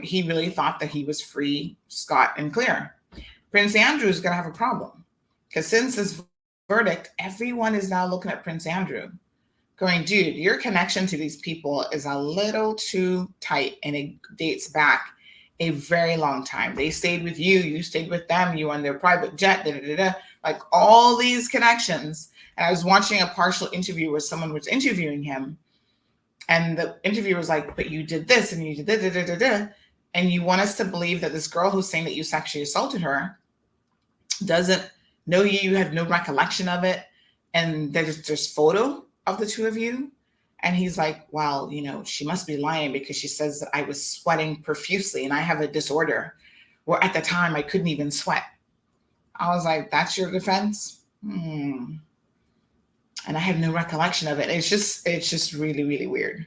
He really thought that he was free, scot, and clear. Prince Andrew is going to have a problem because since this verdict, everyone is now looking at Prince Andrew going, dude, your connection to these people is a little too tight, and it dates back a very long time. They stayed with you, you stayed with them, you on their private jet, like all these connections. And I was watching a partial interview where someone was interviewing him, and the interviewer was like, but you did this and you did and you want us to believe that this girl who's saying that you sexually assaulted her doesn't know you, you have no recollection of it, and there's photo of the two of you. And he's like, well, you know, she must be lying because she says that I was sweating profusely and I have a disorder where at the time I couldn't even sweat. I was like, that's your defense? And I have no recollection of it. It's just really, really weird.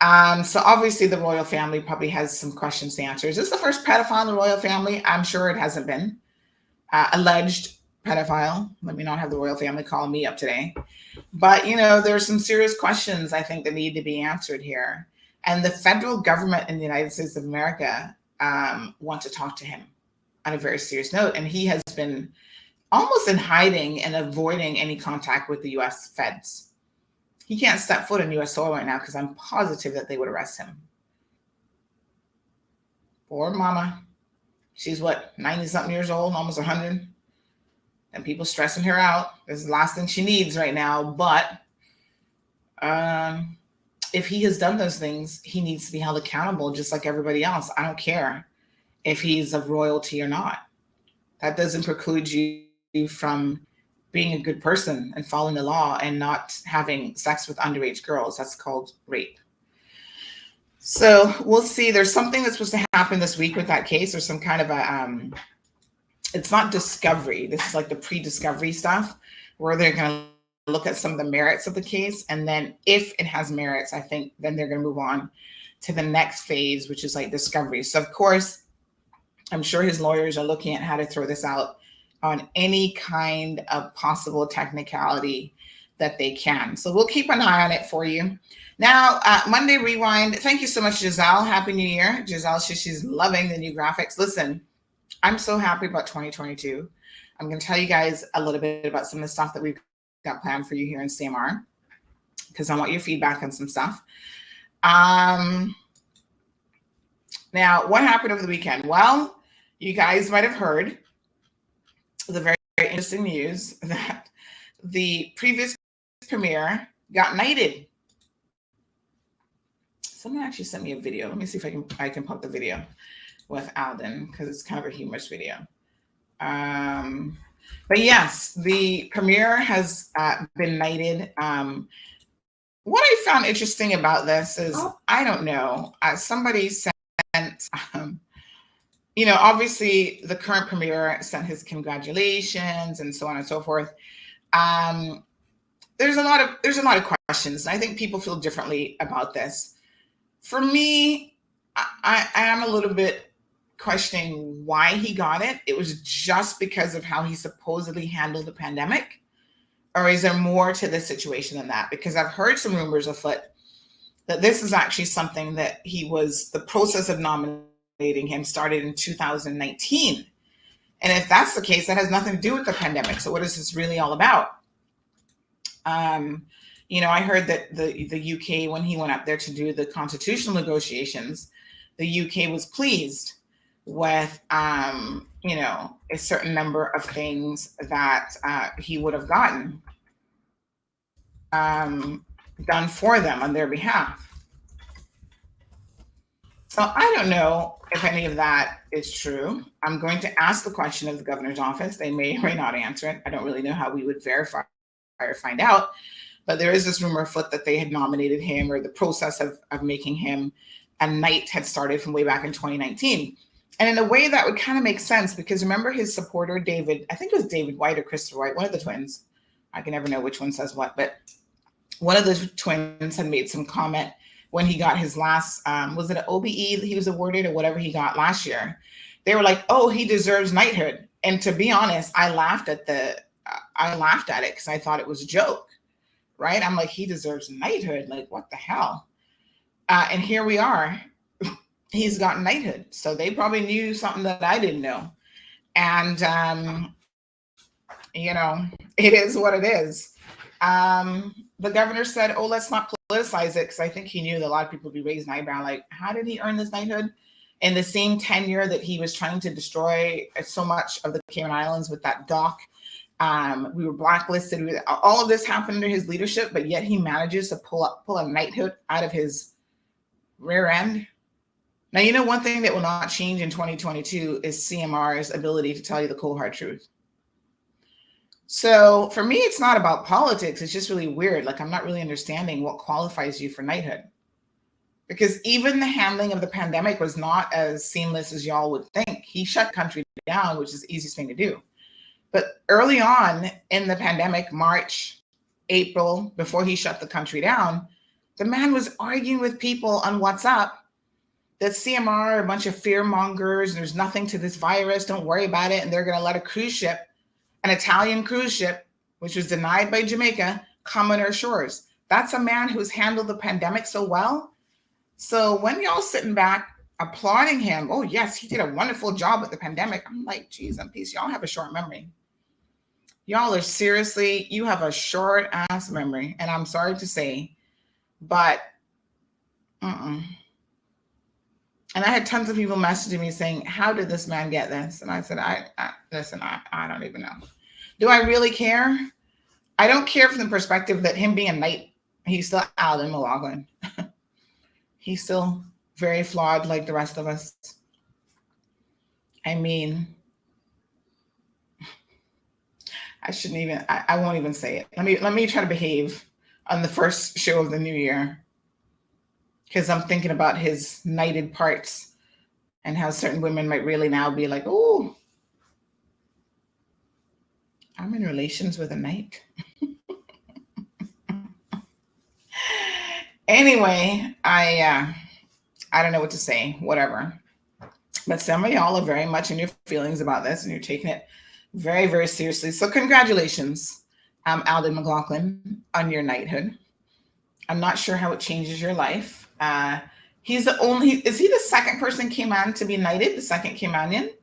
So obviously the royal family probably has some questions to answer. Is this the first pedophile in the royal family? I'm sure it hasn't been. Alleged pedophile. Let me not have the royal family call me up today. But, you know, there's some serious questions I think that need to be answered here. And the federal government in the United States of America want to talk to him on a very serious note. And he has been almost in hiding and avoiding any contact with the U.S. feds. He can't step foot on U.S. soil right now because I'm positive that they would arrest him. Poor mama. She's what, 90-something years old, almost 100? And people stressing her out. This is the last thing she needs right now. But if he has done those things, he needs to be held accountable just like everybody else. I don't care if he's of royalty or not. That doesn't preclude you from being a good person and following the law and not having sex with underage girls. That's called rape. So we'll see. There's something that's supposed to happen this week with that case, or some kind of a, it's not discovery. This is like the pre-discovery stuff where they're going to look at some of the merits of the case. And then if it has merits, I think then they're going to move on to the next phase, which is like discovery. So of course, I'm sure his lawyers are looking at how to throw this out on any kind of possible technicality that they can. So we'll keep an eye on it for you. Now, Monday Rewind. Thank you so much, Giselle. Happy New Year. Giselle, she's loving the new graphics. Listen, I'm so happy about 2022. I'm going to tell you guys a little bit about some of the stuff that we've got planned for you here in CMR, because I want your feedback on some stuff. Now, what happened over the weekend? Well, you guys might have heard the very, very interesting news that the previous premier got knighted. Someone actually sent me a video. Let me see if I can pump the video with Alden, because it's kind of a humorous video. But yes, the premier has been knighted. What I found interesting about this is, I don't know, somebody sent, obviously the current premier sent his congratulations and so on and so forth. There's a lot of questions. I think people feel differently about this. For me, I am a little bit questioning why he got it. It was just because of how he supposedly handled the pandemic, or is there more to this situation than that? Because I've heard some rumors afoot that this is actually something that the process of nominating him started in 2019. And if that's the case, that has nothing to do with the pandemic. So what is this really all about? I heard that the UK, when he went up there to do the constitutional negotiations, the UK was pleased with, a certain number of things that he would have gotten done for them on their behalf. So I don't know if any of that is true. I'm going to ask the question of the governor's office. They may or may not answer it. I don't really know how we would verify or find out. But there is this rumor afoot that they had nominated him, or the process of making him a knight had started from way back in 2019. And in a way that would kind of make sense, because remember his supporter, David, I think it was David White or Christopher White, one of the twins. I can never know which one says what, but one of the twins had made some comment when he got his last, was it an OBE that he was awarded or whatever he got last year? They were like, oh, he deserves knighthood. And to be honest, I laughed at it because I thought it was a joke, right? I'm like, he deserves knighthood. Like, what the hell? And here we are. He's got knighthood. So they probably knew something that I didn't know. And, it is what it is. The governor said, oh, let's not politicize it, because I think he knew that a lot of people would be raising an eyebrow, like, how did he earn this knighthood? In the same tenure that he was trying to destroy so much of the Cayman Islands with that dock. We were blacklisted. All of this happened under his leadership, but yet he manages to pull a knighthood out of his rear end. Now, one thing that will not change in 2022 is CMR's ability to tell you the cold hard truth. So for me, it's not about politics. It's just really weird. Like, I'm not really understanding what qualifies you for knighthood. Because even the handling of the pandemic was not as seamless as y'all would think. He shut country down, which is the easiest thing to do. But early on in the pandemic, March, April, before he shut the country down, the man was arguing with people on WhatsApp that CMR are a bunch of fear mongers. And there's nothing to this virus. Don't worry about it. And they're going to let a cruise ship, an Italian cruise ship, which was denied by Jamaica, come on our shores. That's a man who's handled the pandemic so well. So when y'all sitting back applauding him, oh yes, he did a wonderful job with the pandemic. I'm like, geez, and peace. Y'all have a short memory. Y'all are seriously, you have a short ass memory. And I'm sorry to say, but, And I had tons of people messaging me saying, how did this man get this? And I said, listen, I don't even know. Do I really care? I don't care from the perspective that him being a knight, he's still Alden McLaughlin. He's still very flawed like the rest of us. I mean, I won't even say it. Let me try to behave on the first show of the new year, because I'm thinking about his knighted parts and how certain women might really now be like, oh, I'm in relations with a knight. Anyway, I don't know what to say, whatever. But some of y'all are very much in your feelings about this, and you're taking it very, very seriously. So congratulations, Alden McLaughlin, on your knighthood. I'm not sure how it changes your life. Is he the second person Cayman to be knighted, the second Caymanian?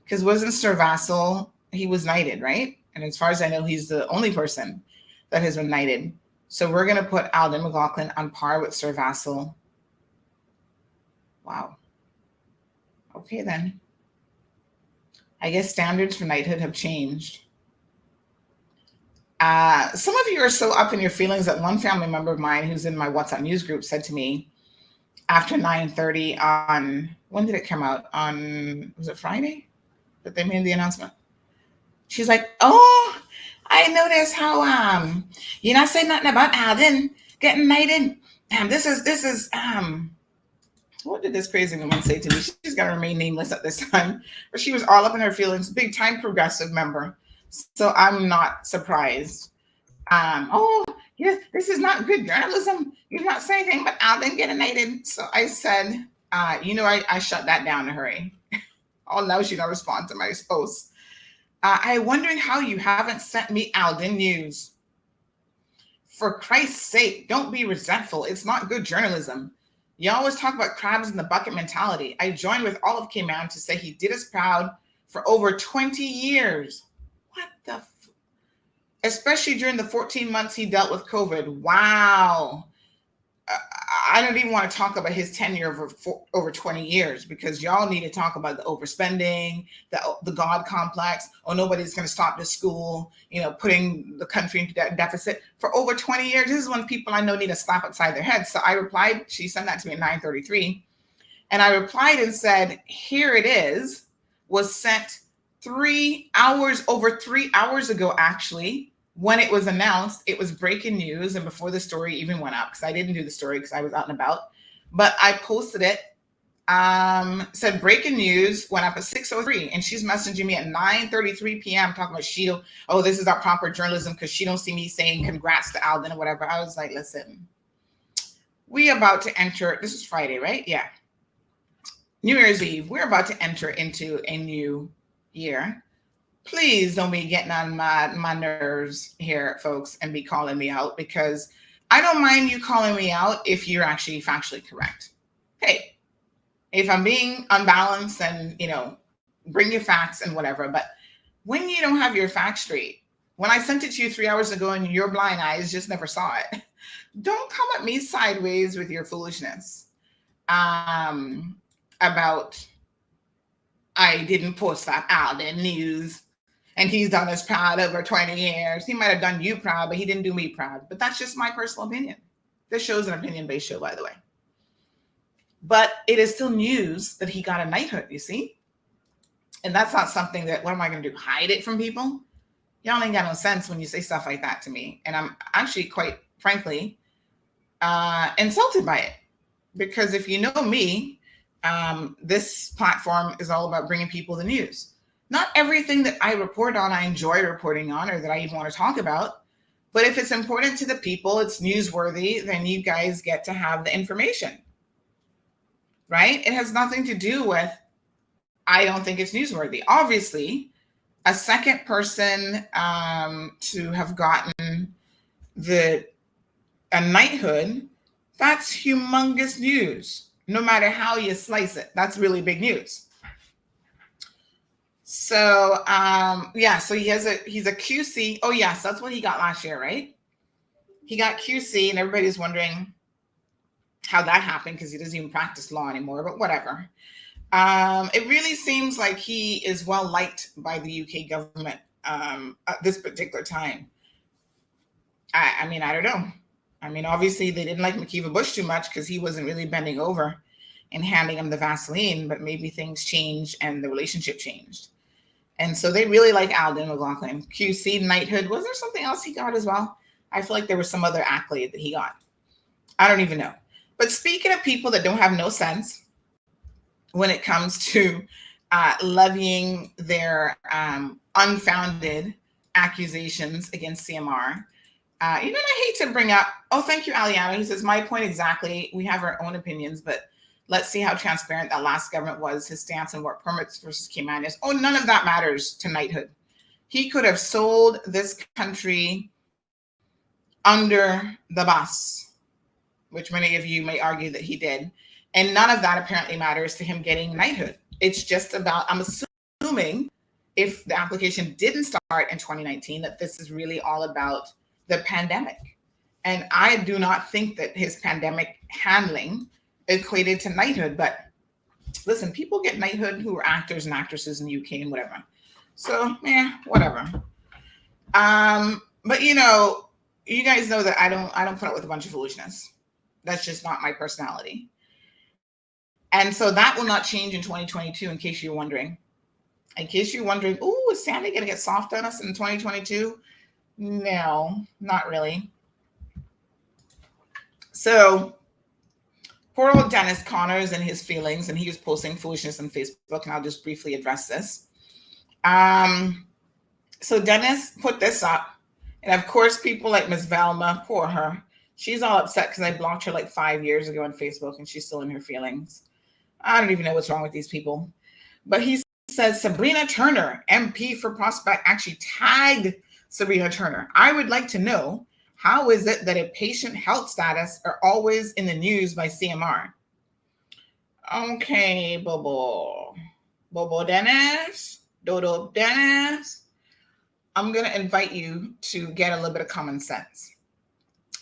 Because wasn't Sir Vassal, he was knighted, right? And as far as I know, he's the only person that has been knighted. So we're going to put Alden McLaughlin on par with Sir Vassal. Wow. Okay, then. I guess standards for knighthood have changed. Some of you are so up in your feelings that one family member of mine who's in my WhatsApp news group said to me after 9:30 on, when did it come out? Was it Friday that they made the announcement? She's like, oh, I noticed how you're not saying nothing about Alden getting knighted. This is what did this crazy woman say to me? She's got to remain nameless at this time, but she was all up in her feelings. Big time progressive member, so I'm not surprised. Oh, yes, this is not good journalism. You're not saying anything but Alden getting knighted. So I said, I shut that down in a hurry. Oh, now she don't respond to my posts. I'm wondering how you haven't sent me Alden news. For Christ's sake, don't be resentful. It's not good journalism. You always talk about crabs in the bucket mentality. I joined with all of K-Man to say he did us proud for over 20 years. What the especially during the 14 months he dealt with COVID. Wow. I don't even want to talk about his tenure over 20 years because y'all need to talk about the overspending, the God complex. Oh, nobody's going to stop this school, putting the country into deficit for over 20 years. This is when people I know need a slap upside their head. So I replied, she sent that to me at 9:33. And I replied and said, here it is, was sent over 3 hours ago, actually. When it was announced, it was breaking news, and before the story even went up, because I didn't do the story because I was out and about, but I posted it, said breaking news, went up at 6:03, and she's messaging me at 9:33 p.m. talking about this is not proper journalism because she don't see me saying congrats to Alden or whatever. I was like, listen, we about to enter, this is Friday, right? Yeah. New Year's Eve, we're about to enter into a new year. Please don't be getting on my nerves here, folks, and be calling me out, because I don't mind you calling me out if you're actually factually correct. Hey, if I'm being unbalanced and, bring your facts and whatever, but when you don't have your facts straight, when I sent it to you 3 hours ago and your blind eyes just never saw it, don't come at me sideways with your foolishness about I didn't post that Alden news. And he's done us proud over 20 years. He might have done you proud, but he didn't do me proud. But that's just my personal opinion. This show's an opinion-based show, by the way. But it is still news that he got a knighthood, you see? And that's not something that, what am I going to do, hide it from people? Y'all ain't got no sense when you say stuff like that to me. And I'm actually quite frankly insulted by it. Because if you know me, this platform is all about bringing people the news. Not everything that I report on, I enjoy reporting on, or that I even want to talk about. But if it's important to the people, it's newsworthy, then you guys get to have the information, right? It has nothing to do with, I don't think it's newsworthy. Obviously, a second person to have gotten a knighthood, that's humongous news. No matter how you slice it, that's really big news. So, so he's a QC. Oh, yes, that's what he got last year, right? He got QC, and everybody's wondering how that happened because he doesn't even practice law anymore, but whatever. It really seems like he is well liked by the UK government at this particular time. I mean, I don't know. I mean, obviously, they didn't like McKeever Bush too much because he wasn't really bending over and handing him the Vaseline, but maybe things changed and the relationship changed. And so they really like Alden McLaughlin. QC, knighthood. Was there something else he got as well? I feel like there was some other accolade that he got. I don't even know. But speaking of people that don't have no sense when it comes to levying their unfounded accusations against CMR, I hate to bring up, thank you, Aliana. He says, my point exactly. We have our own opinions, but let's see how transparent that last government was, his stance on work permits versus K-Man is. Oh, none of that matters to knighthood. He could have sold this country under the bus, which many of you may argue that he did. And none of that apparently matters to him getting knighthood. It's just about, I'm assuming if the application didn't start in 2019, that this is really all about the pandemic. And I do not think that his pandemic handling equated to knighthood, but listen, people get knighthood who are actors and actresses in the UK and whatever. So, whatever. But you guys know that I don't put up with a bunch of foolishness. That's just not my personality. And so that will not change in 2022, in case you're wondering. In case you're wondering, oh, is Sandy going to get soft on us in 2022? No, not really. So poor old Dennis Connors and his feelings, and he was posting foolishness on Facebook, and I'll just briefly address this. So Dennis put this up, and of course, people like Miss Velma, poor her, she's all upset because I blocked her like 5 years ago on Facebook, and she's still in her feelings. I don't even know what's wrong with these people. But he says Sabrina Turner, MP for Prospect, actually tagged Sabrina Turner. I would like to know, how is it that a patient health status are always in the news by CMR? Okay, Bobo Dennis, Dodo Dennis. I'm going to invite you to get a little bit of common sense.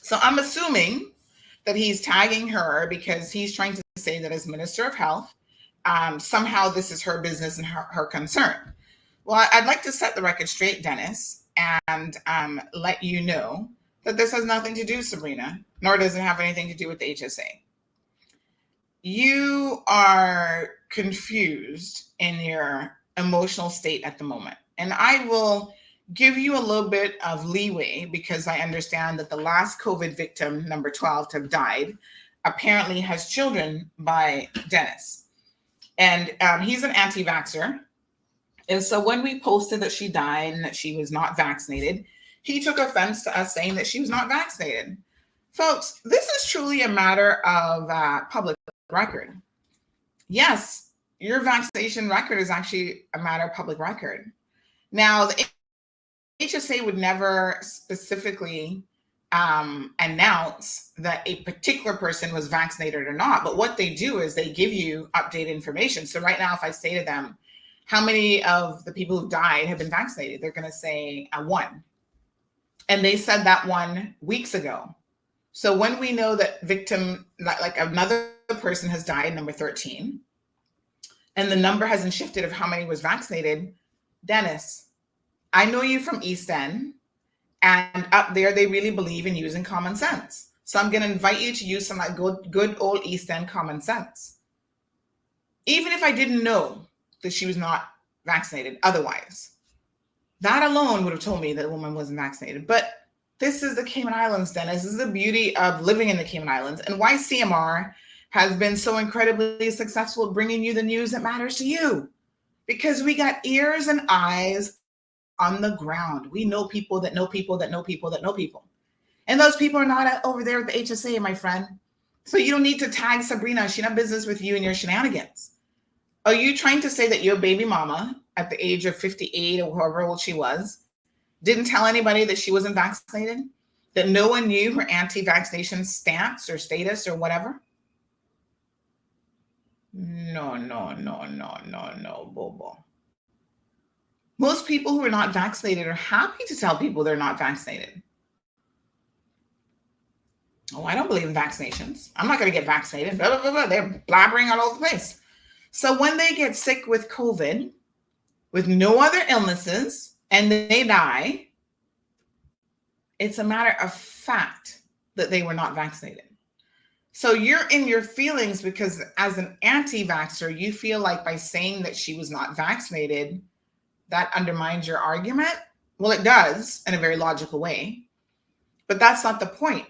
So I'm assuming that he's tagging her because he's trying to say that as Minister of Health, somehow this is her business and her concern. Well, I'd like to set the record straight, Dennis, and let you know that this has nothing to do with Sabrina, nor does it have anything to do with the HSA. You are confused in your emotional state at the moment. And I will give you a little bit of leeway because I understand that the last COVID victim, number 12, to have died, apparently has children by Dennis. And he's an anti-vaxxer. And so when we posted that she died and that she was not vaccinated, he took offense to us saying that she was not vaccinated. Folks, this is truly a matter of public record. Yes, your vaccination record is actually a matter of public record. Now, the HSA would never specifically announce that a particular person was vaccinated or not. But what they do is they give you updated information. So right now, if I say to them, how many of the people who died have been vaccinated? They're going to say 1. And they said that 1 weeks ago. So when we know that victim, like another person has died, number 13, and the number hasn't shifted of how many was vaccinated, Dennis, I know you from East End, and up there they really believe in using common sense. So I'm going to invite you to use some like good old East End common sense. Even if I didn't know that she was not vaccinated otherwise, that alone would have told me that a woman wasn't vaccinated. But this is the Cayman Islands, Dennis. This is the beauty of living in the Cayman Islands and why CMR has been so incredibly successful at bringing you the news that matters to you. Because we got ears and eyes on the ground. We know people that know people that know people that know people. And those people are not over there at the HSA, my friend. So you don't need to tag Sabrina. She not business with you and your shenanigans. Are you trying to say that your baby mama at the age of 58 or however old she was didn't tell anybody that she wasn't vaccinated? That no one knew her anti-vaccination stance or status or whatever? No, Bobo. Most people who are not vaccinated are happy to tell people they're not vaccinated. Oh, I don't believe in vaccinations. I'm not going to get vaccinated. Blah, blah, blah, blah. They're blabbering all over the place. So when they get sick with COVID, with no other illnesses, and they die, it's a matter of fact that they were not vaccinated. So you're in your feelings because as an anti-vaxxer, you feel like by saying that she was not vaccinated, that undermines your argument. Well, it does in a very logical way, but that's not the point.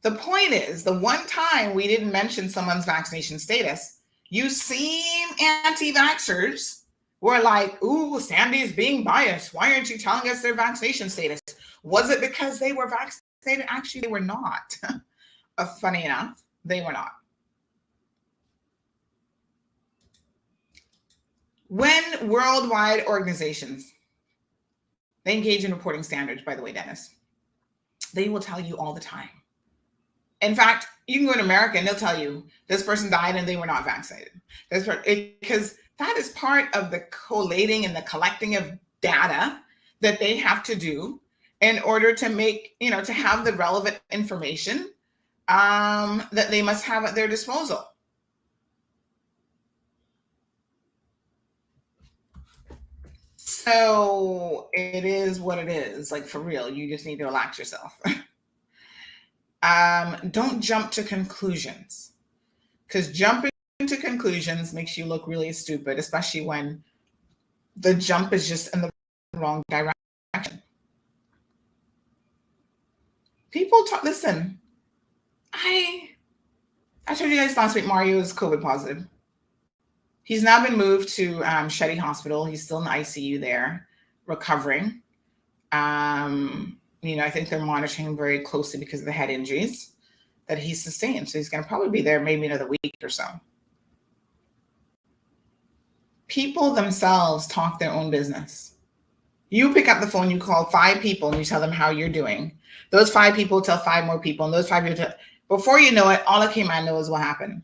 The point is the one time we didn't mention someone's vaccination status, you seem anti-vaxxers were like, ooh, Sandy's being biased. Why aren't you telling us their vaccination status? Was it because they were vaccinated? Actually, they were not. Funny enough, they were not. When worldwide organizations, they engage in reporting standards, by the way, Dennis, they will tell you all the time. In fact, you can go to America and they'll tell you this person died and they were not vaccinated. Because that is part of the collating and the collecting of data that they have to do in order to make, to have the relevant information that they must have at their disposal. So it is what it is. Like, for real, you just need to relax yourself. Don't jump to conclusions, because jumping to conclusions makes you look really stupid, especially when the jump is just in the wrong direction. People talk, listen, I told you guys last week, Mario is COVID positive. He's now been moved to Shetty Hospital. He's still in the ICU there, recovering. I think they're monitoring him very closely because of the head injuries that he sustained. So he's going to probably be there maybe another week or so. People themselves talk their own business. You pick up the phone, you call 5 people, and you tell them how you're doing. Those 5 people tell 5 more people, and those 5 people before you know it, all of Cayman knows what happened.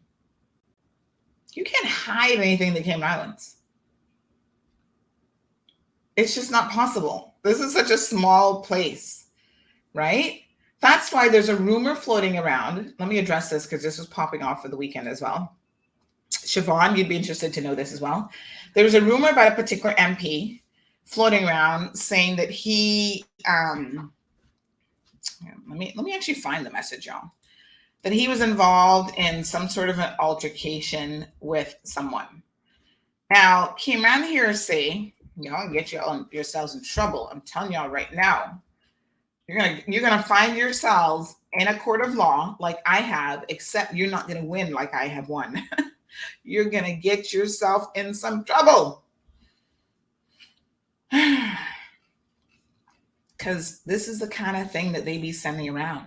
You can't hide anything in the Cayman Islands. It's just not possible. This is such a small place, right? That's why there's a rumor floating around. Let me address this because this was popping off for the weekend as well. Siobhan, you'd be interested to know this as well. There was a rumor about a particular MP floating around saying that he, let me actually find the message, y'all. That he was involved in some sort of an altercation with someone. Now, Cayman hearsay, y'all get yourselves in trouble. I'm telling y'all right now. You're gonna find yourselves in a court of law like I have, except you're not gonna win like I have won. You're gonna get yourself in some trouble. Because this is the kind of thing that they be sending around.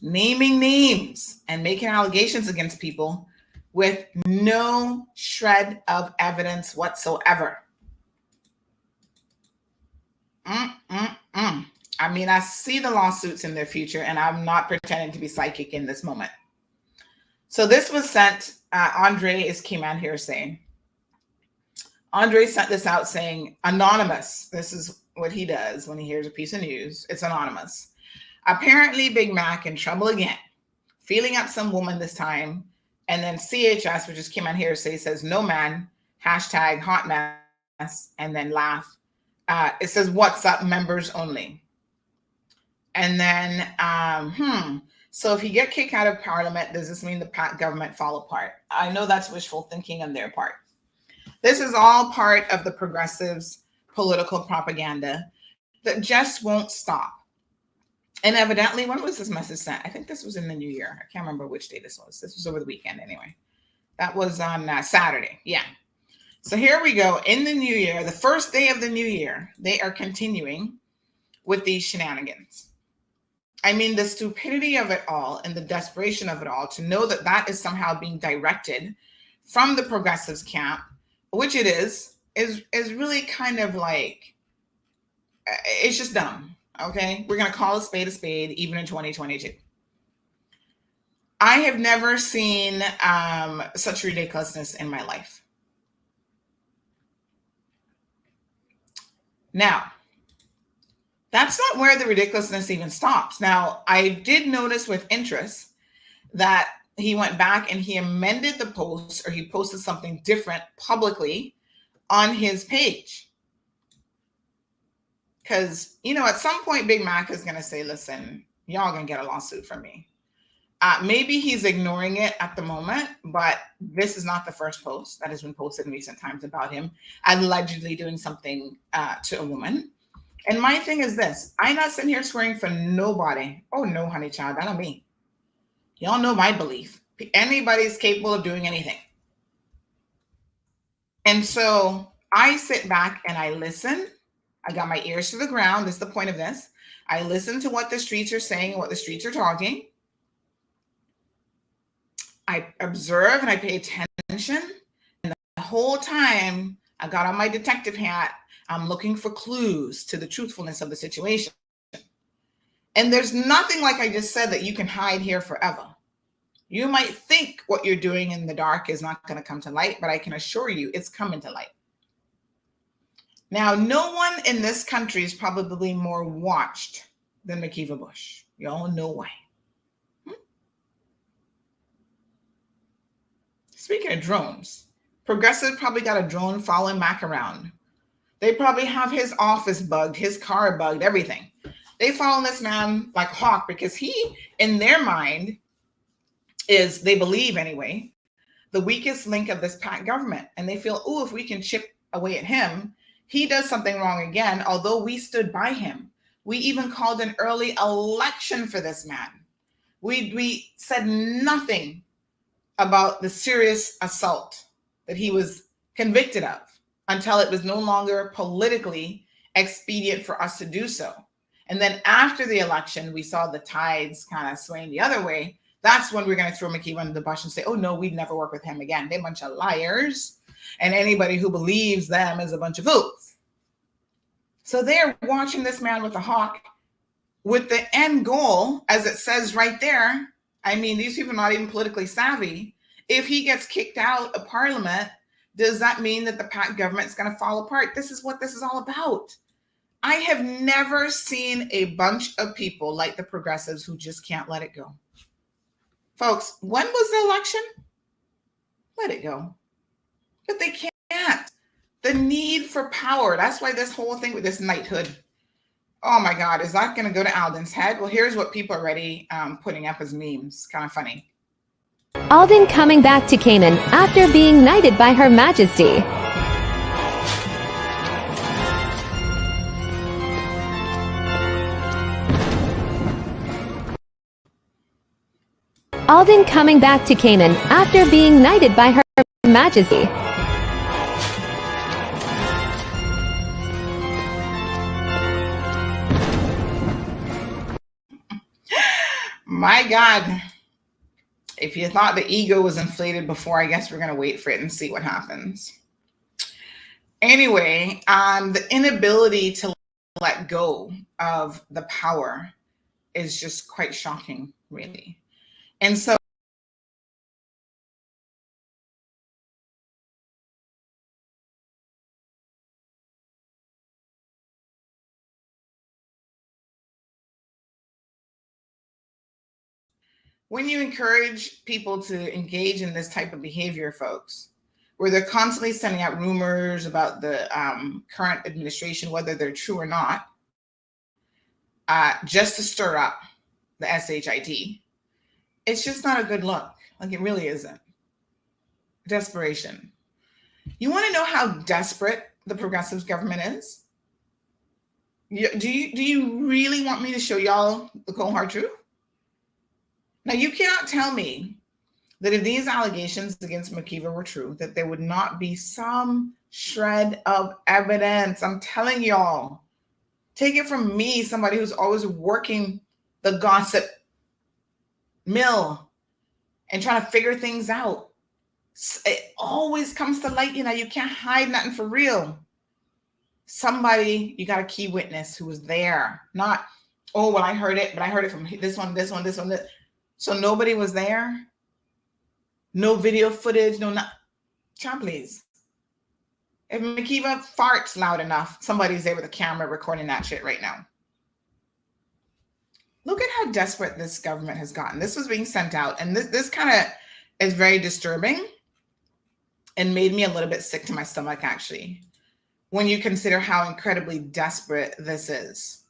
Naming names and making allegations against people with no shred of evidence whatsoever. I mean, I see the lawsuits in their future, and I'm not pretending to be psychic in this moment. So this was sent, Andre is Cayman hearsay. Andre sent this out saying, anonymous. This is what he does when he hears a piece of news. It's anonymous. Apparently, Big Mac in trouble again. Feeling up some woman this time. And then CHS, which is Cayman hearsay, says, no man, hashtag hot mess, and then laugh. It says, what's up, members only. And then, so if you get kicked out of parliament, does this mean the government fall apart? I know that's wishful thinking on their part. This is all part of the progressives' political propaganda that just won't stop. And evidently, when was this message sent? I think this was in the new year. I can't remember which day this was. This was over the weekend anyway. That was on Saturday. Yeah. So here we go. In the new year, the first day of the new year, they are continuing with these shenanigans. I mean, the stupidity of it all and the desperation of it all, to know that that is somehow being directed from the progressives camp, which it is really kind of like, it's just dumb. Okay, we're going to call a spade, even in 2022. I have never seen such ridiculousness in my life. Now, that's not where the ridiculousness even stops. Now, I did notice with interest that he went back and he amended the post, or he posted something different publicly on his page. Because, at some point, Big Mac is going to say, listen, y'all going to get a lawsuit from me. Maybe he's ignoring it at the moment, but this is not the first post that has been posted in recent times about him allegedly doing something to a woman. And my thing is this. I'm not sitting here swearing for nobody. Oh, no, honey child, that not me. Y'all know my belief. Anybody's capable of doing anything. And so I sit back and I listen. I got my ears to the ground. This is the point of this. I listen to what the streets are saying and what the streets are talking. I observe and I pay attention. And the whole time I got on my detective hat, I'm looking for clues to the truthfulness of the situation. And there's nothing, like I just said, that you can hide here forever. You might think what you're doing in the dark is not going to come to light, but I can assure you it's coming to light. Now, no one in this country is probably more watched than Makiva Bush. You all know why. Speaking of drones, Progressive probably got a drone following Mac around. They probably have his office bugged, his car bugged, everything. They follow this man like a hawk because he, in their mind, is, they believe anyway, the weakest link of this PAC government. And they feel, oh, if we can chip away at him, he does something wrong again, although we stood by him. We even called an early election for this man. We said nothing about the serious assault that he was convicted of until it was no longer politically expedient for us to do so. And then after the election, we saw the tides kind of swaying the other way. That's when we're going to throw McKeever under the bus and say, oh, no, we'd never work with him again. They're a bunch of liars. And anybody who believes them is a bunch of fools. So they're watching this man with a hawk with the end goal, as it says right there. I mean, these people are not even politically savvy. If he gets kicked out of parliament, does that mean that the PAC government is going to fall apart? This is what this is all about. I have never seen a bunch of people like the progressives who just can't let it go. Folks, when was the election? Let it go. But they can't. The need for power. That's why this whole thing with this knighthood. Oh my God, is that going to go to Alden's head? Well, here's what people are already putting up as memes. Kind of funny. Alden coming back to Cayman after being knighted by Her Majesty. Alden coming back to Cayman after being knighted by Her Majesty. My God. If you thought the ego was inflated before, I guess we're going to wait for it and see what happens. Anyway, the inability to let go of the power is just quite shocking, really. And so when you encourage people to engage in this type of behavior, folks, where they're constantly sending out rumors about the current administration, whether they're true or not, just to stir up the SHIT, it's just not a good look. Like, it really isn't. Desperation. You want to know how desperate the progressives government is? Do you really want me to show y'all the cold hard truth? Now, you cannot tell me that if these allegations against McKeever were true, that there would not be some shred of evidence. I'm telling y'all. Take it from me, somebody who's always working the gossip mill and trying to figure things out. It always comes to light. You can't hide nothing for real. Somebody, you got a key witness who was there. Not, oh, well, I heard it, but I heard it from this one. So nobody was there? No video footage, Child, please. If McKeever farts loud enough, somebody's there with a camera recording that shit right now. Look at how desperate this government has gotten. This was being sent out, and this kind of is very disturbing and made me a little bit sick to my stomach, actually, when you consider how incredibly desperate this is.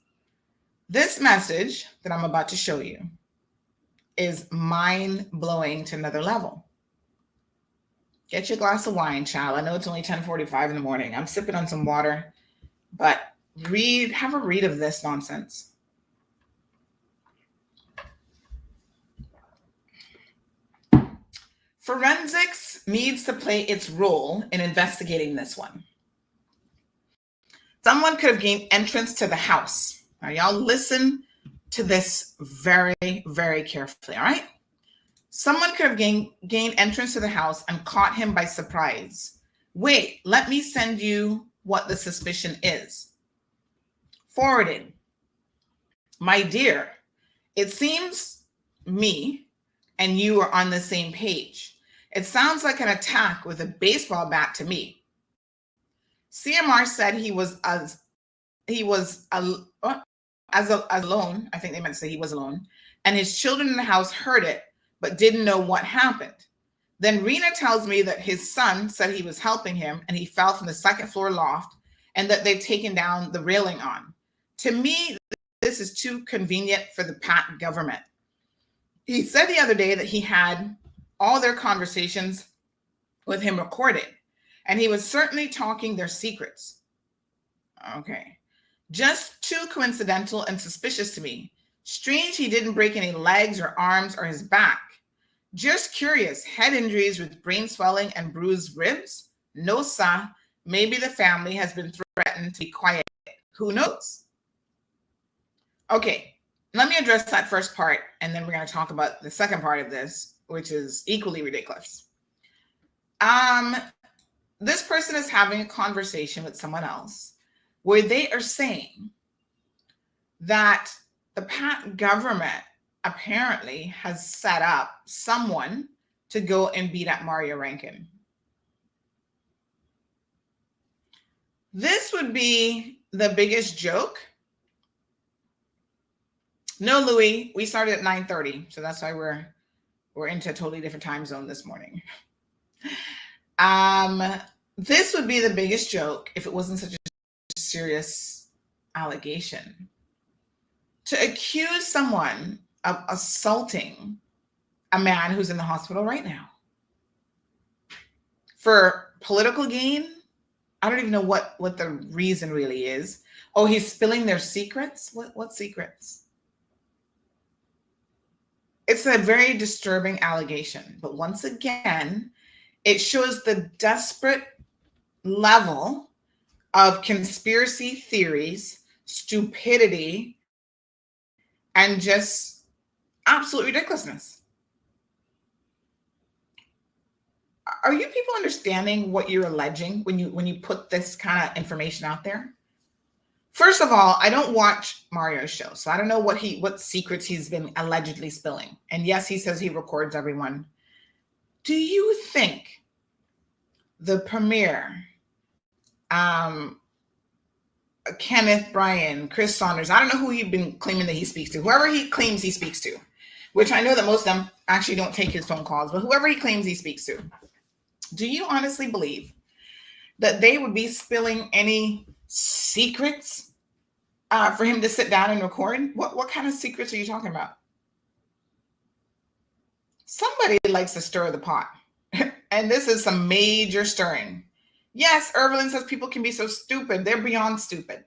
This message that I'm about to show you is mind-blowing to another level. Get your glass of wine, child. I know it's only 10:45 in the morning. I'm sipping on some water, but have a read of this nonsense. Forensics needs to play its role in investigating this one. Someone could have gained entrance to the house. Now, y'all listen to this very, very carefully, all right? Someone could have gained entrance to the house and caught him by surprise. Wait, let me send you what the suspicion is. Forwarded. My dear, it seems me and you are on the same page. It sounds like an attack with a baseball bat to me. CMR said he was alone. I think they meant to say he was alone. And his children in the house heard it, but didn't know what happened. Then Rena tells me that his son said he was helping him and he fell from the second floor loft and that they've taken down the railing on. To me, this is too convenient for the PAC government. He said the other day that he had all their conversations with him recorded. and he was certainly talking their secrets. Okay. Just too coincidental and suspicious to me. Strange he didn't break any legs or arms or his back. Just curious, head injuries with brain swelling and bruised ribs? No, sir. Maybe the family has been threatened to be quiet. Who knows? Okay, let me address that first part, and then we're going to talk about the second part of this, which is equally ridiculous. This person is having a conversation with someone else where they are saying that the Pat government apparently has set up someone to go and beat up Mario Rankin. This would be the biggest joke. No, Louis, we started at 9:30, so that's why we're into a totally different time zone this morning. This would be the biggest joke if it wasn't such a serious allegation. To accuse someone of assaulting a man who's in the hospital right now for political gain. I don't even know what the reason really is. Oh, he's spilling their secrets? What secrets? It's a very disturbing allegation. But once again, it shows the desperate level of conspiracy theories, stupidity, and just absolute ridiculousness. Are you people understanding what you're alleging when you put this kind of information out there? First of all, I don't watch Mario's show, so I don't know what secrets he's been allegedly spilling. And yes, he says he records everyone. Do you think the premier, Kenneth Bryan, Chris Saunders, I don't know who he's been claiming that he speaks to, whoever he claims he speaks to, which I know that most of them actually don't take his phone calls, but whoever he claims he speaks to, do you honestly believe that they would be spilling any secrets for him to sit down and record? What kind of secrets are you talking about? Somebody likes to stir the pot. And this is some major stirring. Yes, Irvelin says people can be so stupid. They're beyond stupid.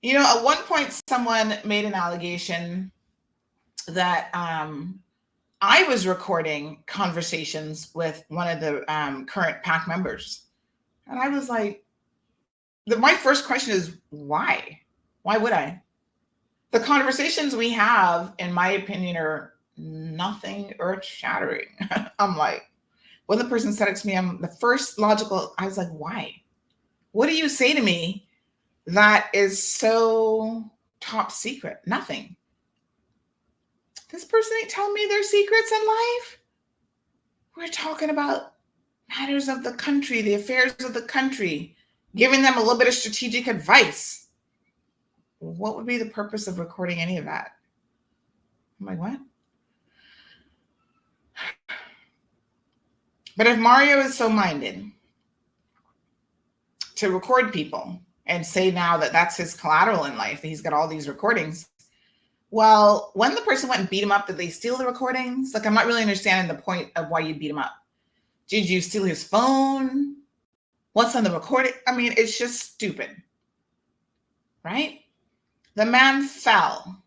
You know, at one point, someone made an allegation that I was recording conversations with one of the current PAC members. And I was like, my first question is, why? Why would I? The conversations we have, in my opinion, are nothing earth-shattering. I'm like, when the person said it to me, the first logical, I was like, why? What do you say to me that is so top secret? Nothing. This person ain't telling me their secrets in life. We're talking about matters of the country, the affairs of the country, giving them a little bit of strategic advice. What would be the purpose of recording any of that? I'm like, what? But if Mario is so minded to record people and say now that that's his collateral in life, that he's got all these recordings, well, when the person went and beat him up, did they steal the recordings? Like, I'm not really understanding the point of why you beat him up. Did you steal his phone? What's on the recording? I mean, it's just stupid, right? The man fell.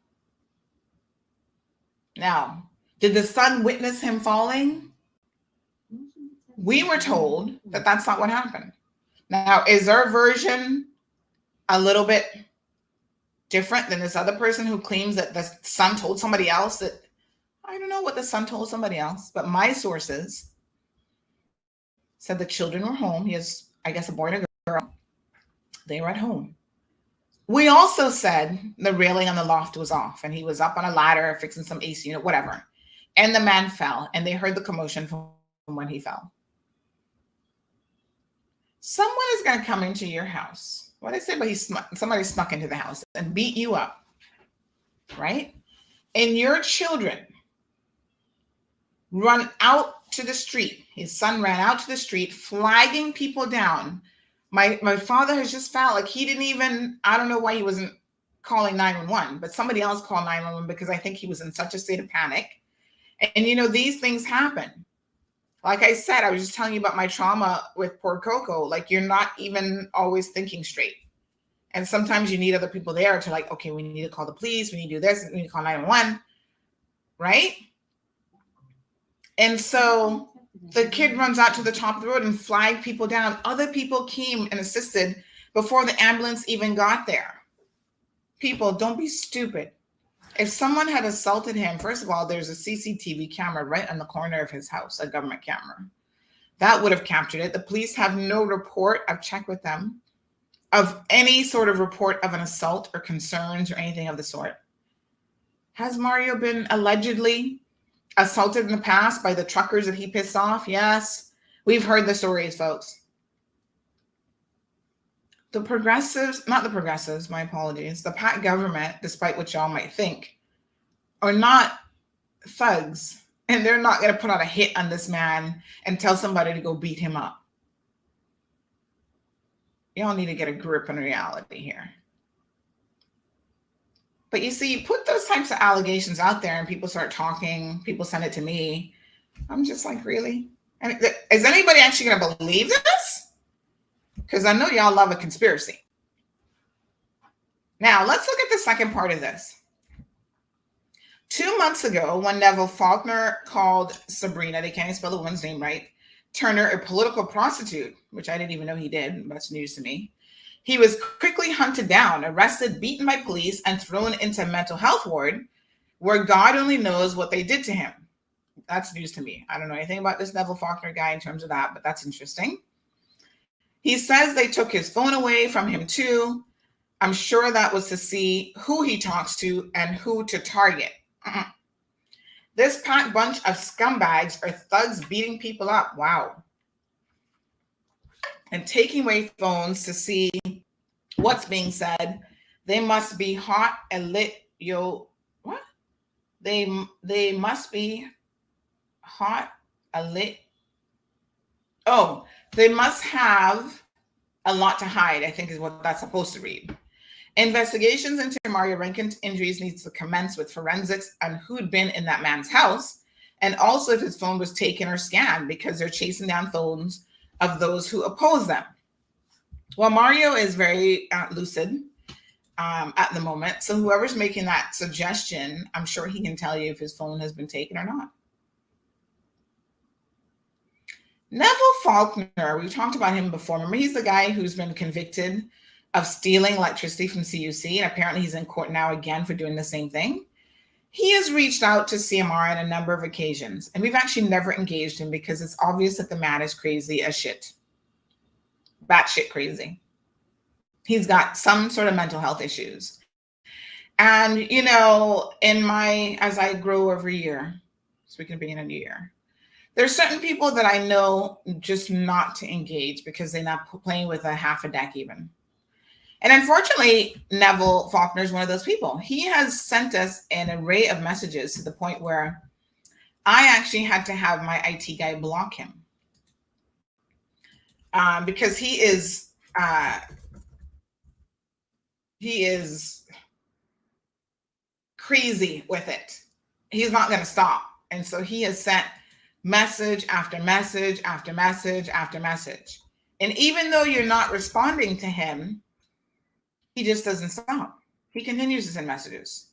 Now, did the son witness him falling? We were told that that's not what happened. Now, is our version a little bit different than this other person who claims that the son told somebody else that, I don't know what the son told somebody else, but my sources said the children were home. He has, I guess, a boy and a girl. They were at home. We also said the railing on the loft was off and he was up on a ladder fixing some AC unit, whatever. And the man fell and they heard the commotion from when he fell. Someone is going to come into your house. What did I say? But somebody snuck into the house and beat you up, right? And your children run out to the street. His son ran out to the street, flagging people down. My father has just felt like he didn't even, I don't know why he wasn't calling 911, but somebody else called 911 because I think he was in such a state of panic. And you know, these things happen. Like I said, I was just telling you about my trauma with poor Coco. Like, you're not even always thinking straight. And sometimes you need other people there to like, okay, we need to call the police. We need to do this. We need to call 911. Right? And so the kid runs out to the top of the road and flagged people down. Other people came and assisted before the ambulance even got there. People, don't be stupid. If someone had assaulted him, first of all, there's a CCTV camera right on the corner of his house, a government camera. That would have captured it. The police have no report, I've checked with them, of any sort of report of an assault or concerns or anything of the sort. Has Mario been allegedly assaulted in the past by the truckers that he pissed off? Yes. We've heard the stories, folks. The progressives, not the progressives, my apologies, the PAC government, despite what y'all might think, are not thugs. And they're not going to put out a hit on this man and tell somebody to go beat him up. Y'all need to get a grip on reality here. But you see, you put those types of allegations out there and people start talking, people send it to me. I'm just like, really? I mean, is anybody actually going to believe this? Because I know y'all love a conspiracy. Now, let's look at the second part of this. 2 months ago, when Neville Faulkner called Sabrina, they can't even spell the woman's name right, Turner, a political prostitute, which I didn't even know he did, but that's news to me. He was quickly hunted down, arrested, beaten by police, and thrown into a mental health ward where God only knows what they did to him. That's news to me. I don't know anything about this Neville Faulkner guy in terms of that, but that's interesting. He says they took his phone away from him too. I'm sure that was to see who he talks to and who to target. This packed bunch of scumbags are thugs beating people up. Wow. And taking away phones to see what's being said. They must be hot and lit. What? They must be hot and lit. Oh, they must have a lot to hide, I think is what that's supposed to read. Investigations into Mario Rankin's injuries needs to commence with forensics on who'd been in that man's house, and also if his phone was taken or scanned, because they're chasing down phones of those who oppose them. Well, Mario is very lucid at the moment, so whoever's making that suggestion, I'm sure he can tell you if his phone has been taken or not. Neville Faulkner, we've talked about him before. Remember, he's the guy who's been convicted of stealing electricity from CUC, and apparently he's in court now again for doing the same thing. He has reached out to CMR on a number of occasions, and we've actually never engaged him because it's obvious that the man is crazy as shit. Batshit crazy. He's got some sort of mental health issues. And, you know, as I grow every year, speaking of being a new year, there's certain people that I know just not to engage because they're not playing with a half a deck even. And unfortunately, Neville Faulkner is one of those people. He has sent us an array of messages to the point where I actually had to have my IT guy block him. Because he is crazy with it. He's not going to stop. And so he has sent message after message after message after message. And even though you're not responding to him, he just doesn't stop. He continues to send messages.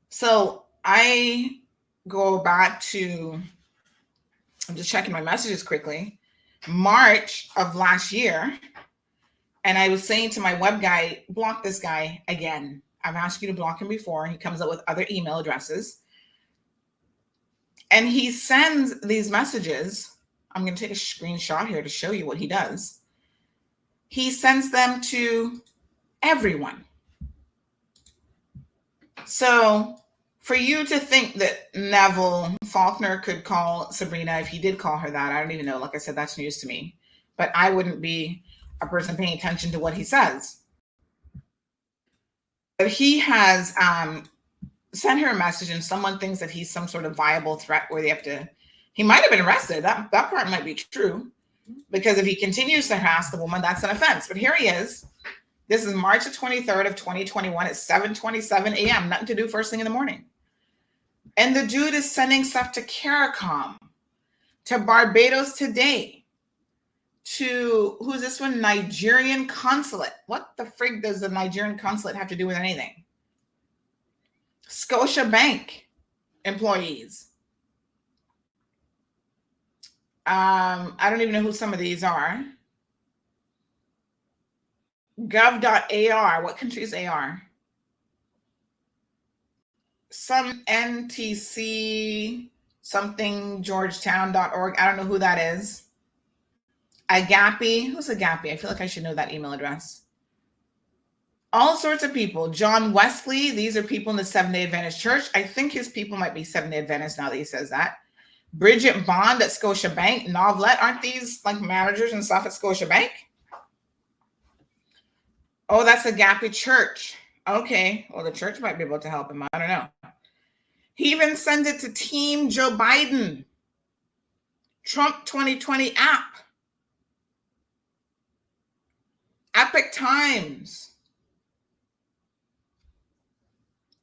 So I go back to, I'm just checking my messages quickly, March of last year. And I was saying to my web guy, block this guy again. I've asked you to block him before. He comes up with other email addresses. And he sends these messages. I'm going to take a screenshot here to show you what he does. He sends them to everyone. So for you to think that Neville Faulkner could call Sabrina, if he did call her that, I don't even know. Like I said, that's news to me. But I wouldn't be a person paying attention to what he says. But he has sent her a message, and someone thinks that he's some sort of viable threat where they have to, he might have been arrested. That part might be true, because if he continues to harass the woman, that's an offense. But here he is. This is March the 23rd of 2021 at 7:27 a.m. Nothing to do first thing in the morning. And the dude is sending stuff to CARICOM, to Barbados Today, to who's this one? Nigerian consulate. What the frig does the Nigerian consulate have to do with anything? Scotia Bank employees. I don't even know who some of these are. Gov.ar. What country is AR? Some NTC something Georgetown.org. I don't know who that is. Agape. Who's Agape? I feel like I should know that email address. All sorts of people. John Wesley. These are people in the Seventh-day Adventist Church. I think his people might be Seventh-day Adventist now that he says that. Bridget Bond at Scotia Bank. Novelet. Aren't these like managers and stuff at Scotia Bank? Oh, that's Agape Church. Okay. Well, the church might be able to help him. I don't know. He even sent it to Team Joe Biden. Trump 2020 app. Epic Times.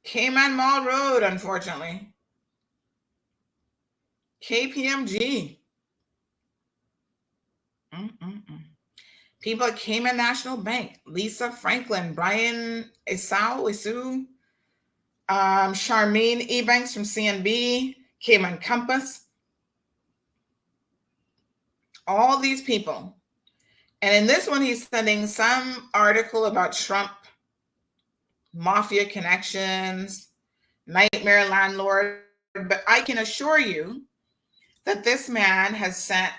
Cayman Mall Road, unfortunately. KPMG. People at Cayman National Bank. Lisa Franklin. Brian Isu. Charmaine Ebanks from CNB. Cayman Compass. All these people. And in this one, he's sending some article about Trump, mafia connections, nightmare landlord. But I can assure you that this man has sent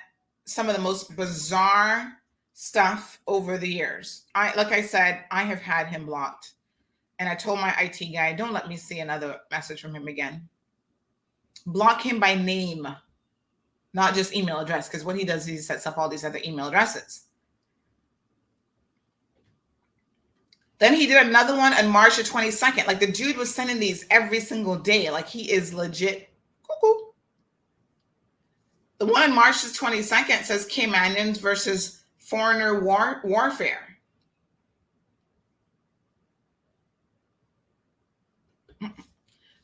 some of the most bizarre stuff over the years. Like I said, I have had him blocked. And I told my IT guy, don't let me see another message from him again. Block him by name, not just email address. Because what he does, he sets up all these other email addresses. Then he did another one on March the 22nd. Like the dude was sending these every single day. Like he is legit cuckoo. The one on March the 22nd says Caymanians versus foreigner warfare.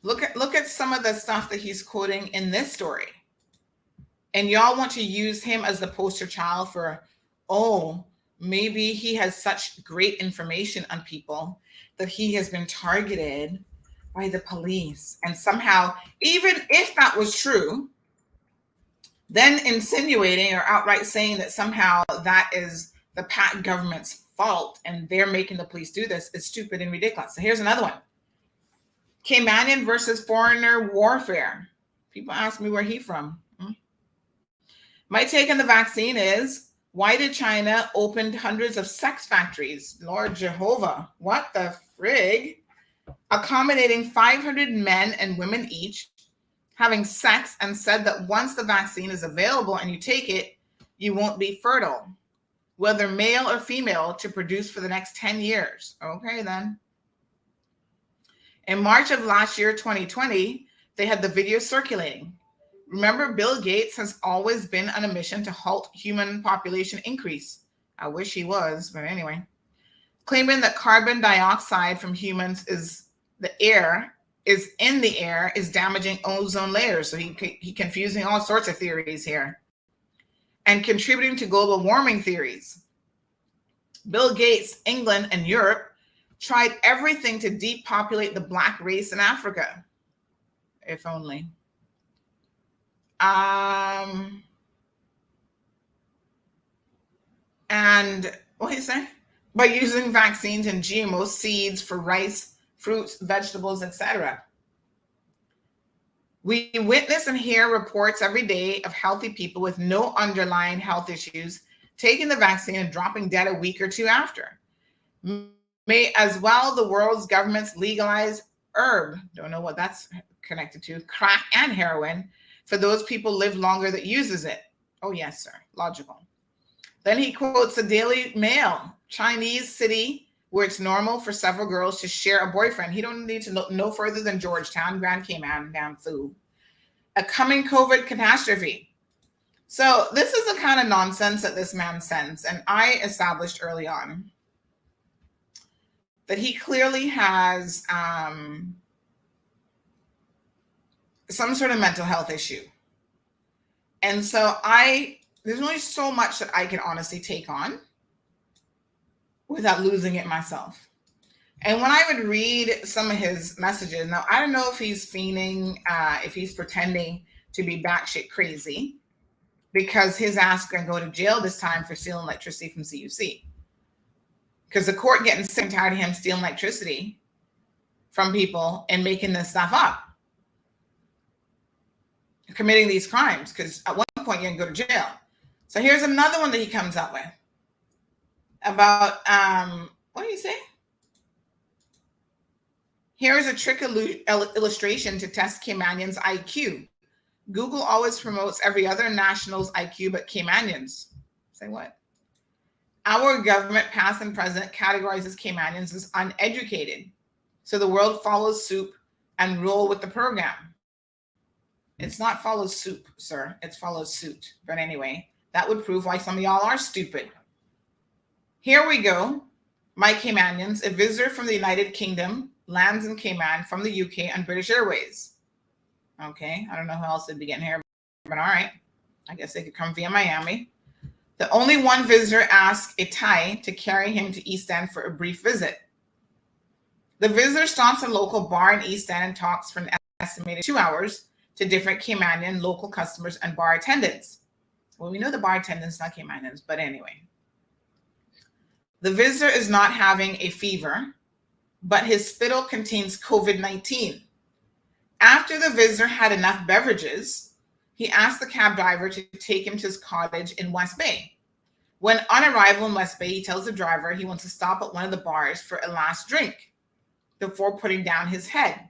Look at some of the stuff that he's quoting in this story. And y'all want to use him as the poster child for, oh, maybe he has such great information on people that he has been targeted by the police. And somehow, even if that was true, then insinuating or outright saying that somehow that is the PAC government's fault and they're making the police do this is stupid and ridiculous. So here's another one. Caymanian versus foreigner warfare. People ask me where he from. My take on the vaccine is, why did China open hundreds of sex factories? Lord Jehovah, what the frig? Accommodating 500 men and women each, having sex, and said that once the vaccine is available and you take it, you won't be fertile, whether male or female, to produce for the next 10 years. Okay, then. In March of last year, 2020, they had the video circulating. Remember, Bill Gates has always been on a mission to halt human population increase. I wish he was, but anyway. Claiming that carbon dioxide from humans is in the air is damaging ozone layers. So he confusing all sorts of theories here. And contributing to global warming theories. Bill Gates, England, and Europe tried everything to depopulate the Black race in Africa. If only. And what do you say? By using vaccines and GMO seeds for rice, fruits, vegetables, etc. We witness and hear reports every day of healthy people with no underlying health issues taking the vaccine and dropping dead a week or two after. May as well the world's governments legalize herb, don't know what that's connected to, crack and heroin, for those people live longer that uses it. Oh yes, sir, logical. Then he quotes the Daily Mail, Chinese city where it's normal for several girls to share a boyfriend. He don't need to look no further than Georgetown, Grand Cayman, damn fool. A coming COVID catastrophe. So this is the kind of nonsense that this man sends. And I established early on that he clearly has some sort of mental health issue. And so there's only so much that I can honestly take on without losing it myself. And when I would read some of his messages, now I don't know if he's feigning, if he's pretending to be batshit crazy, because his ass gonna go to jail this time for stealing electricity from CUC. Because the court getting sick and tired of him stealing electricity from people and making this stuff up, committing these crimes. Because at one point you're gonna go to jail. So here's another one that he comes up with about what do you say? Here's a trick illustration to test Caymanians' IQ. Google always promotes every other national's IQ but Caymanians. Say what? Our government, past and present, categorizes Caymanians as uneducated. So the world follows suit and roll with the program. It's not follow soup, sir. It's follow suit. But anyway, that would prove why some of y'all are stupid. Here we go. My Caymanians, a visitor from the United Kingdom, lands in Cayman from the UK on British Airways. Okay, I don't know who else they'd be getting here, but all right. I guess they could come via Miami. The only one visitor asked a Thai to carry him to East End for a brief visit. The visitor stops at a local bar in East End and talks for an estimated 2 hours to different Caymanian local customers and bar attendants. Well, we know the bar attendants, not Caymanians, but anyway. The visitor is not having a fever, but his spittle contains COVID-19. After the visitor had enough beverages, he asked the cab driver to take him to his cottage in West Bay. When on arrival in West Bay, he tells the driver he wants to stop at one of the bars for a last drink before putting down his head.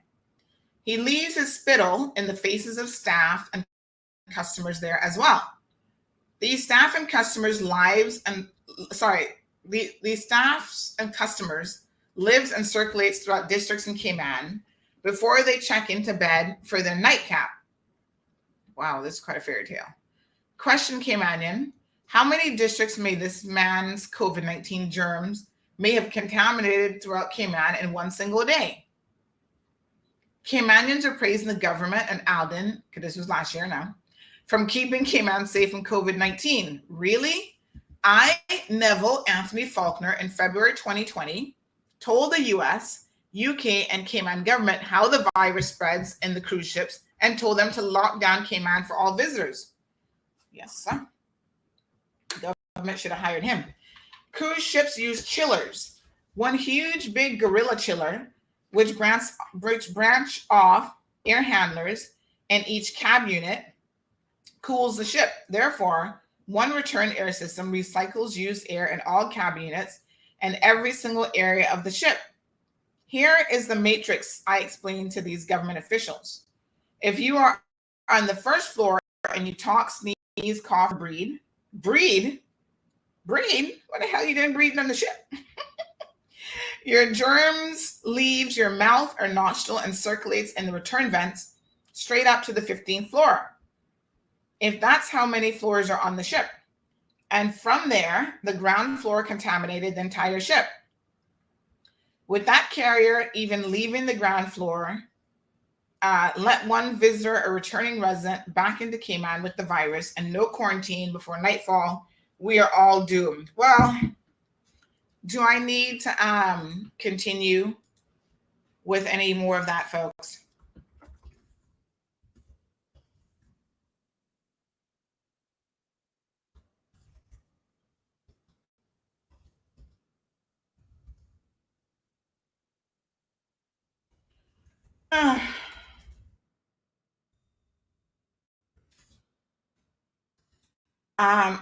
He leaves his spittle in the faces of staff and customers there as well. These staff and customers lives lives and circulates throughout districts in Cayman before they check into bed for their nightcap. Wow, this is quite a fairy tale. Question, Caymanian, how many districts may this man's COVID-19 germs may have contaminated throughout Cayman in one single day? Caymanians are praising the government and Alden, because this was last year now, from keeping Cayman safe from COVID-19. Really? I, Neville Anthony Faulkner, in February 2020, told the US, UK, and Cayman government how the virus spreads in the cruise ships and told them to lock down Cayman for all visitors. Yes, sir. The government should have hired him. Cruise ships use chillers. One huge big gorilla chiller, which branch off air handlers in each cab unit, cools the ship. Therefore, one return air system recycles used air in all cab units and every single area of the ship. Here is the matrix I explained to these government officials. If you are on the first floor and you talk, sneeze, cough, breathe? What the hell are you doing breathing on the ship? Your germs leaves your mouth or nostril and circulates in the return vents straight up to the 15th floor. If that's how many floors are on the ship. And from there, the ground floor contaminated the entire ship. With that carrier even leaving the ground floor, let one visitor or returning resident back into Cayman with the virus and no quarantine before nightfall, we are all doomed. Well, do I need to continue with any more of that, folks?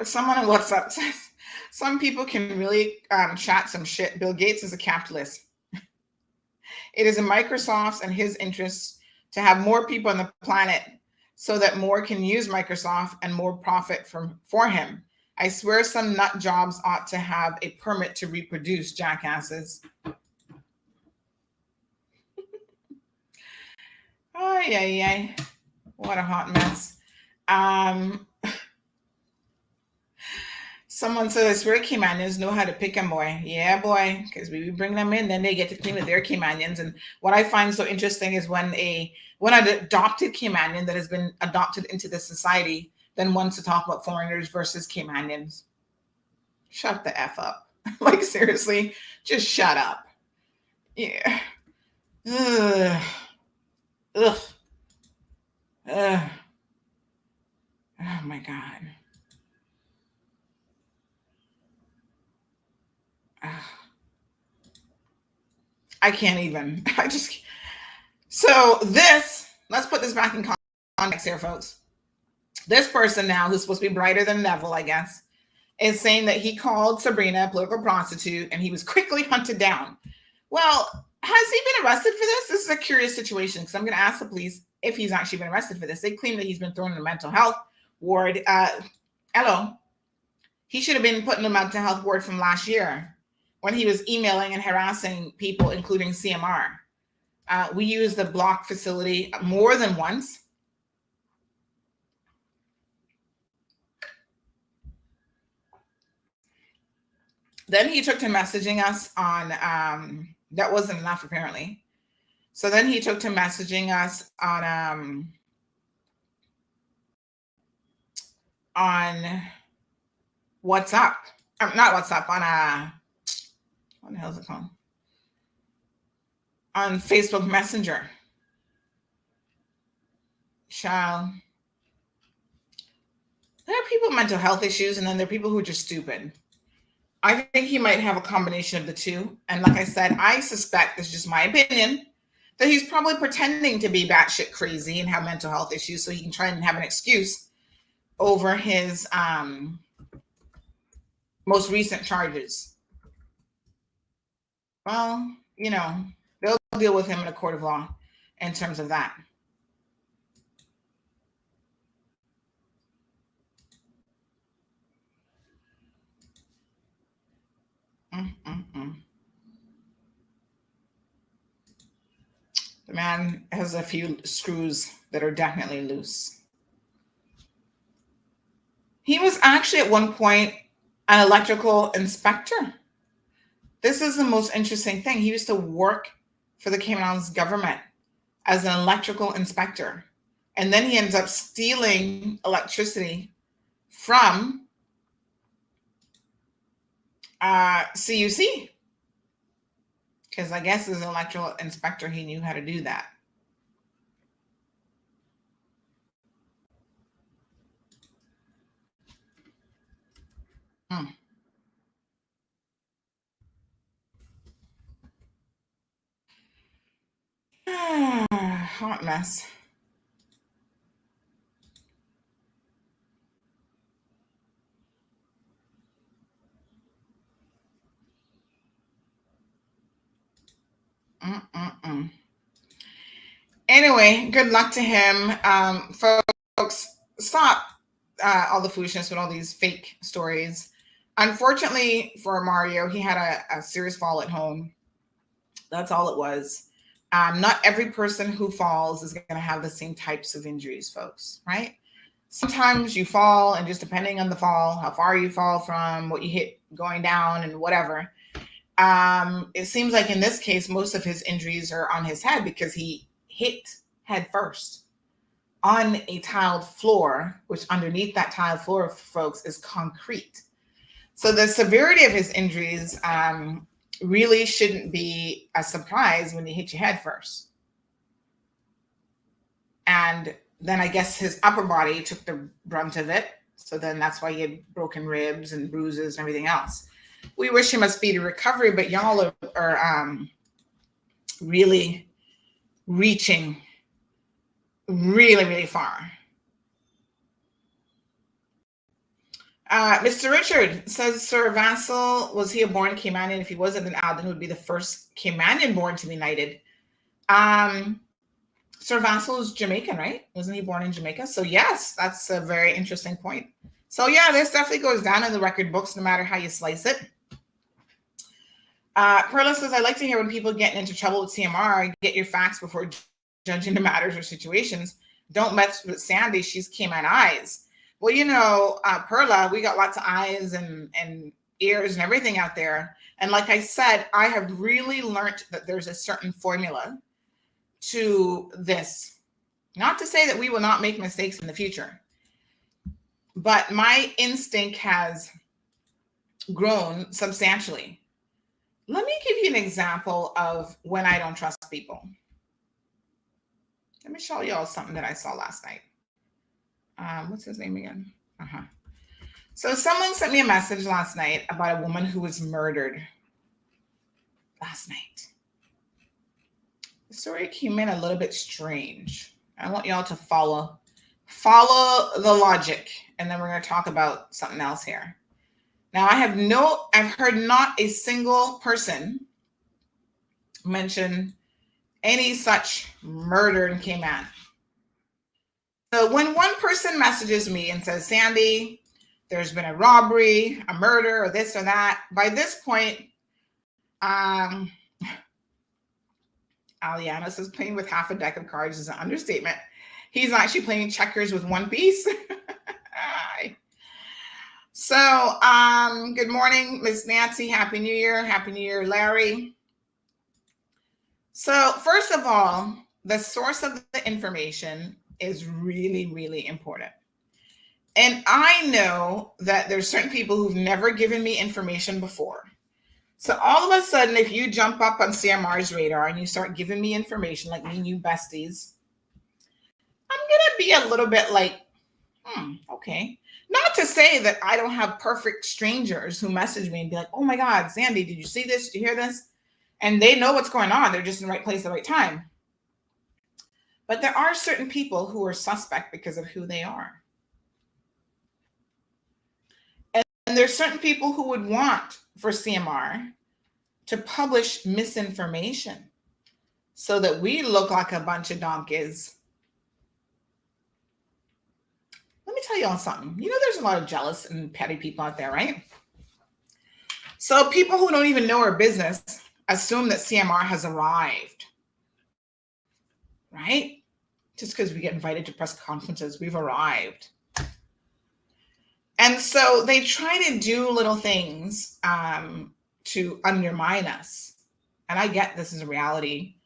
Someone on WhatsApp says, some people can really chat some shit. Bill Gates is a capitalist. It is in Microsoft's and his interests to have more people on the planet so that more can use Microsoft and more profit for him. I swear some nut jobs ought to have a permit to reproduce, jackasses. Ay. What a hot mess. Someone said, I swear Caymanians know how to pick 'em, boy. Yeah, boy, because we bring them in, then they get to clean with their Caymanians. And what I find so interesting is when an adopted Caymanian that has been adopted into the society then wants to talk about foreigners versus Caymanians. Shut the F up. Like, seriously, just shut up. Yeah. Ugh. Ugh. Ugh. Oh my God. Ugh. I can't even. So this, let's put this back in context here, folks. This person now, who's supposed to be brighter than Neville, I guess, is saying that he called Sabrina a political prostitute and he was quickly hunted down. Well, has he been arrested for this? This is a curious situation because I'm going to ask the police if he's actually been arrested for this. They claim that he's been thrown in a mental health ward. Hello. He should have been put in a mental health ward from last year when he was emailing and harassing people, including CMR. We used the block facility more than once. Then he took to messaging us on, that wasn't enough apparently. So then he took to messaging us on WhatsApp. Not WhatsApp, on what the hell is it called? On Facebook Messenger. Child. There are people with mental health issues, and then there are people who are just stupid. I think he might have a combination of the two. And like I said, I suspect, this is just my opinion, that he's probably pretending to be batshit crazy and have mental health issues so he can try and have an excuse over his most recent charges. Well, you know, they'll deal with him in a court of law in terms of that. The man has a few screws that are definitely loose. He was actually at one point an electrical inspector. This is the most interesting thing. He used to work for the Cayman Islands government as an electrical inspector. And then he ends up stealing electricity from CUC. Because I guess as an electrical inspector, he knew how to do that. Hot mess. Anyway, good luck to him. Folks, stop all the foolishness with all these fake stories. Unfortunately for Mario, he had a serious fall at home. That's all it was. Not every person who falls is going to have the same types of injuries, folks, right? Sometimes you fall, and just depending on the fall, how far you fall from, what you hit going down and whatever, it seems like in this case, most of his injuries are on his head because he hit head first on a tiled floor, which underneath that tiled floor, folks, is concrete. So the severity of his injuries really shouldn't be a surprise when you hit your head first. And then I guess his upper body took the brunt of it. So then that's why he had broken ribs and bruises and everything else. We wish him a speedy recovery, but y'all are really reaching really, really far. Mr. Richard says, Sir Vassal, was he a born Caymanian? If he wasn't, then Alden would be the first Caymanian born to be knighted. Sir Vassal is Jamaican, right? Wasn't he born in Jamaica? So yes, that's a very interesting point. So yeah, this definitely goes down in the record books, no matter how you slice it. Perla says, I like to hear when people get into trouble with CMR, get your facts before judging the matters or situations. Don't mess with Sandy. She's Cayman eyes. Well, you know, Perla, we got lots of eyes and ears and everything out there. And like I said, I have really learned that there's a certain formula to this. Not to say that we will not make mistakes in the future. but my instinct has grown substantially. Let me give you an example of when I don't trust people. Let me show y'all something that I saw last night. What's his name again? So someone sent me a message last night about a woman who was murdered last night. The story came in a little bit strange. I want y'all to follow the logic, and then we're going to talk about something else here. Now, I've heard not a single person mention any such murder in Cayman. So when one person messages me and says, Sandy, there's been a robbery, a murder, or this or that, by this point, Alianos is playing with half a deck of cards is an understatement. He's actually playing checkers with one piece. So, good morning, Miss Nancy. Happy New Year. Happy New Year, Larry. So, first of all, the source of the information is really, really important. And I know that there's certain people who've never given me information before. So all of a sudden, if you jump up on CMR's radar and you start giving me information like me and you besties, I'm going to be a little bit like, okay. Not to say that I don't have perfect strangers who message me and be like, oh my God, Sandy, did you see this? Did you hear this? And they know what's going on. They're just in the right place at the right time. But there are certain people who are suspect because of who they are. And there's certain people who would want for CMR to publish misinformation so that we look like a bunch of donkeys. Let me tell y'all something. You know, there's a lot of jealous and petty people out there, right? So people who don't even know our business assume that CMR has arrived, right? Just because we get invited to press conferences, we've arrived. And so they try to do little things to undermine us. And I get this is a reality.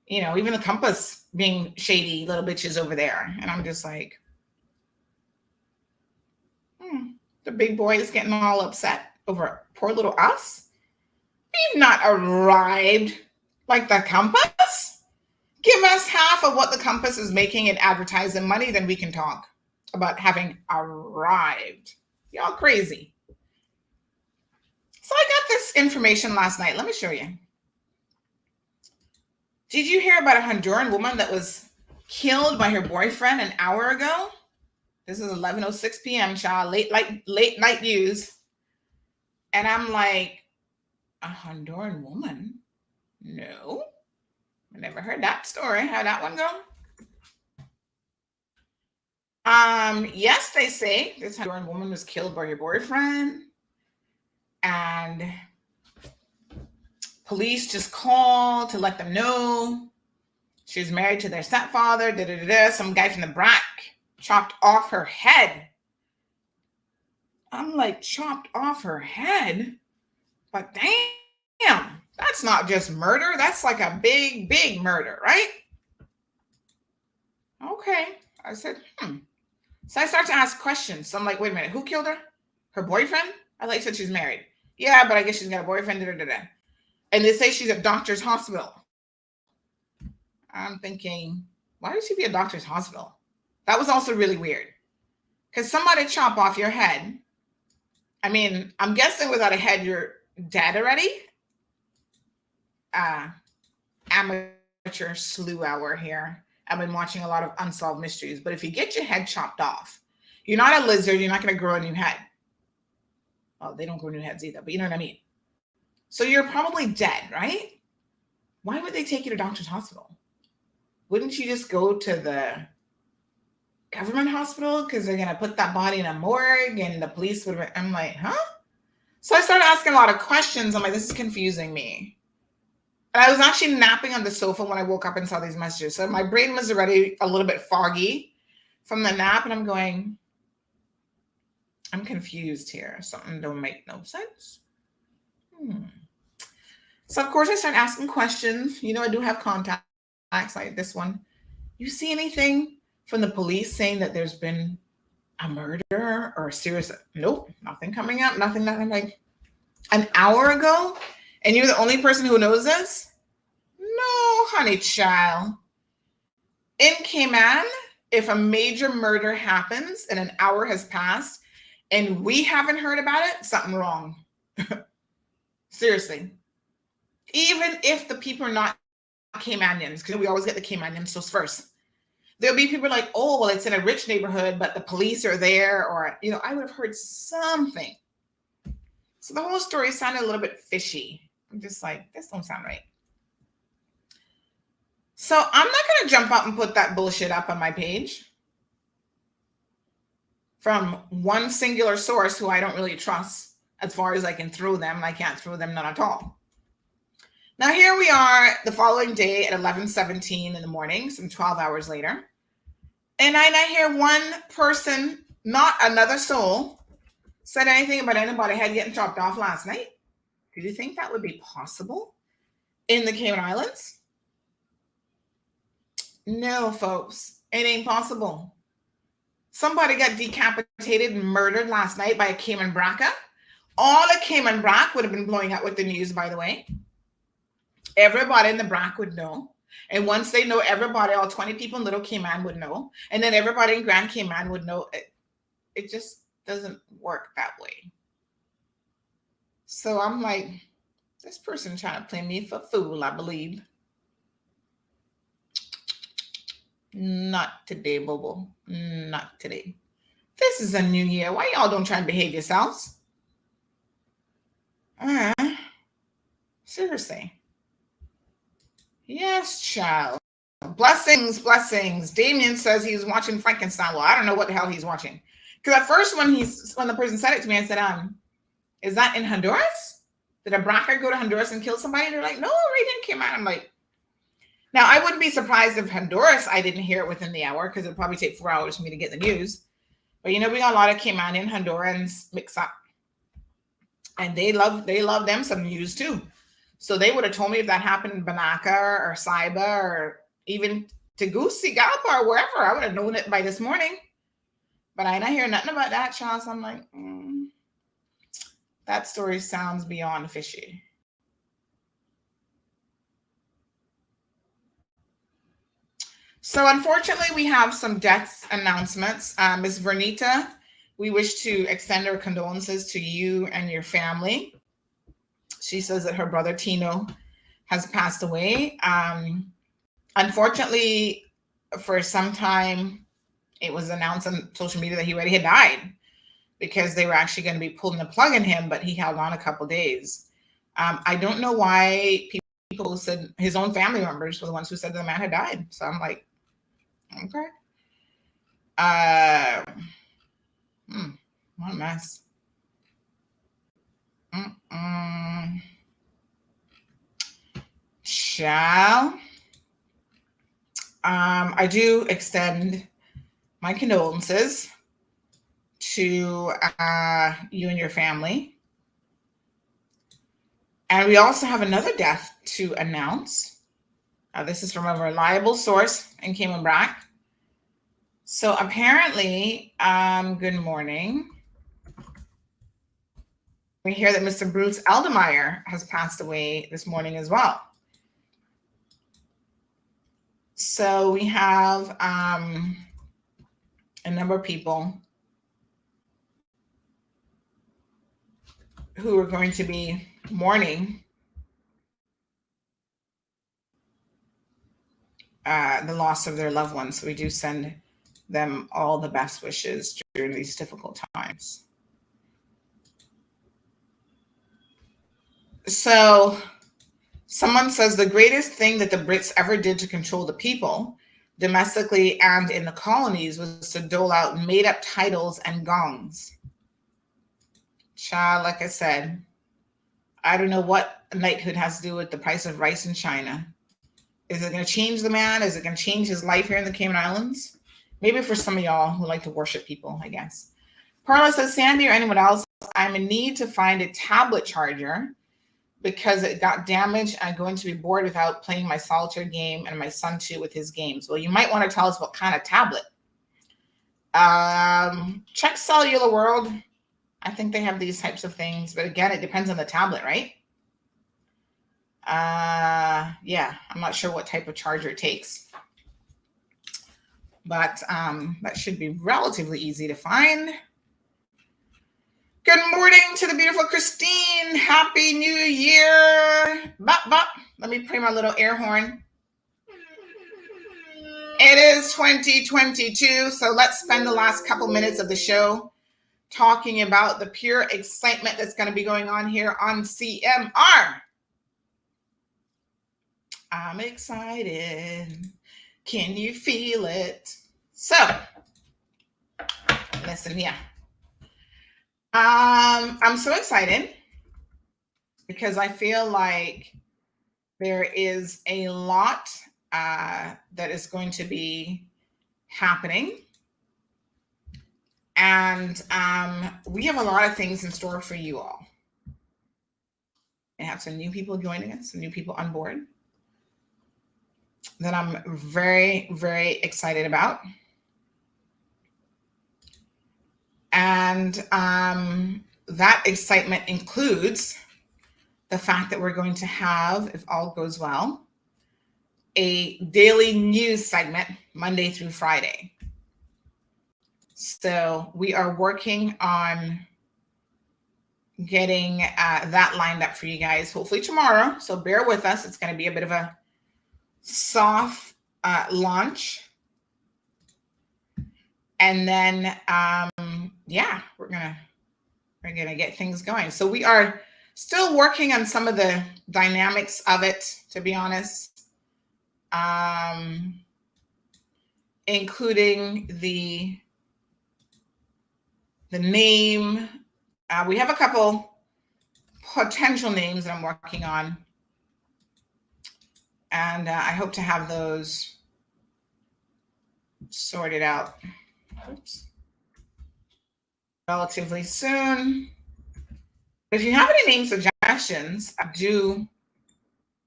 You know, even the Compass being shady little bitches over there. And I'm just like, the big boy is getting all upset over poor little us. We've not arrived like the Compass. Give us half of what the Compass is making in advertising money, then we can talk about having arrived. Y'all crazy. So I got this information last night. Let me show you. Did you hear about a Honduran woman that was killed by her boyfriend an hour ago? This is 11:06 p.m., child, late night news. And I'm like, a Honduran woman? No. I never heard that story. How'd that one go? Yes, they say this Honduran woman was killed by her boyfriend. And police just called to let them know she was married to their stepfather. Some guy from the BRAC chopped off her head. I'm like, chopped off her head? But damn, that's not just murder. That's like a big, big murder, right? Okay. I said, So I start to ask questions. So I'm like, wait a minute, who killed her? Her boyfriend? I thought you said she's married. Yeah, but I guess she's got a boyfriend. And they say she's at doctor's hospital. I'm thinking, why would she be at doctor's hospital? That was also really weird. Because somebody chop off your head. I mean, I'm guessing without a head, you're dead already. Amateur slew hour here. I've been watching a lot of unsolved mysteries. But if you get your head chopped off, you're not a lizard. You're not going to grow a new head. Well, they don't grow new heads either, but you know what I mean? So you're probably dead, right? Why would they take you to doctor's hospital? Wouldn't you just go to the government hospital? Because they're going to put that body in a morgue and the police would have... I'm like, huh? So I started asking a lot of questions. I'm like, this is confusing me. And I was actually napping on the sofa when I woke up and saw these messages. So my brain was already a little bit foggy from the nap. And I'm going, I'm confused here. Something don't make no sense. So, of course, I start asking questions. You know, I do have contacts like this one. You see anything from the police saying that there's been a murder or a serious, nope, nothing coming up, nothing. I'm like, an hour ago, and you're the only person who knows this? No, honey child. In Cayman, if a major murder happens and an hour has passed and we haven't heard about it, something wrong. Seriously. Even if the people are not Caymanians, because we always get the Caymanians first. There'll be people like, oh, well, it's in a rich neighborhood, but the police are there, or, I would have heard something. So the whole story sounded a little bit fishy. I'm just like, this don't sound right. So I'm not going to jump up and put that bullshit up on my page from one singular source who I don't really trust as far as I can throw them. I can't throw them none at all. Now, here we are the following day at 11:17 in the morning, some 12 hours later. And I hear one person, not another soul, said anything about anybody had getting chopped off last night. Do you think that would be possible in the Cayman Islands? No, folks, it ain't possible. Somebody got decapitated and murdered last night by a Cayman Braca. All of Cayman Brac would have been blowing up with the news, by the way. Everybody in the Brac would know. And once they know, everybody, all 20 people in Little Cayman would know. And then everybody in Grand Cayman would know. It just doesn't work that way. So I'm like, this person trying to play me for a fool, I believe. Not today, Bobo. Not today. This is a new year. Why y'all don't try and behave yourselves? Seriously. Yes, child. Blessings, blessings. Damien says he's watching Frankenstein. Well, I don't know what the hell he's watching. Because at first when the person said it to me, I said, is that in Honduras? Did a Braca go to Honduras and kill somebody? And they're like, no, right in Cayman. I'm like, now I wouldn't be surprised if Honduras, I didn't hear it within the hour because it'd probably take 4 hours for me to get the news. But we got a lot of Caymanian Hondurans mix up. And they love them some news too. So they would have told me if that happened in Banaca or Saiba or even Tegucigalpa or wherever. I would have known it by this morning. But I didn't hear nothing about that, child. So I'm like, that story sounds beyond fishy. So unfortunately, we have some death announcements. Ms. Vernita, we wish to extend our condolences to you and your family. She says that her brother Tino has passed away. Unfortunately, for some time, it was announced on social media that he already had died because they were actually going to be pulling the plug on him, but he held on a couple of days. I don't know why people said his own family members were the ones who said the man had died. So I'm like, okay. What a mess. Shall I do extend my condolences to you and your family. And we also have another death to announce. This is from a reliable source in Cayman Brac. So apparently, good morning. We hear that Mr. Bruce Eldemeyer has passed away this morning as well. So we have a number of people who are going to be mourning the loss of their loved ones. So we do send them all the best wishes during these difficult times. So someone says the greatest thing that the Brits ever did to control the people, domestically and in the colonies, was to dole out made-up titles and gongs. Child, like I said, I don't know what knighthood has to do with the price of rice in China. Is it going to change the man? Is it going to change his life here in the Cayman Islands? Maybe for some of y'all who like to worship people, I guess. Perla says, Sandy or anyone else, I'm in need to find a tablet charger because it got damaged. I'm going to be bored without playing my solitaire game and my son too with his games. Well, you might want to tell us what kind of tablet. Check Cellular World. I think they have these types of things, but again, it depends on the tablet, right? Yeah, I'm not sure what type of charger it takes, but that should be relatively easy to find. Good morning to the beautiful Christine. Happy New Year. Bop, bop. Let me play my little air horn. It is 2022, so let's spend the last couple minutes of the show talking about the pure excitement that's going to be going on here on CMR. I'm excited. Can you feel it? So, listen here. I'm so excited because I feel like there is a lot that is going to be happening. And we have a lot of things in store for you all. I have some new people joining us, some new people on board that I'm very, very excited about. And that excitement includes the fact that we're going to have, if all goes well, a daily news segment Monday through Friday. So we are working on getting that lined up for you guys, hopefully tomorrow. So bear with us. It's going to be a bit of a soft launch. And then, yeah, we're gonna get things going. So we are still working on some of the dynamics of it, to be honest, including the name. We have a couple potential names that I'm working on, and I hope to have those sorted out. Oops. Relatively soon. If you have any name suggestions, do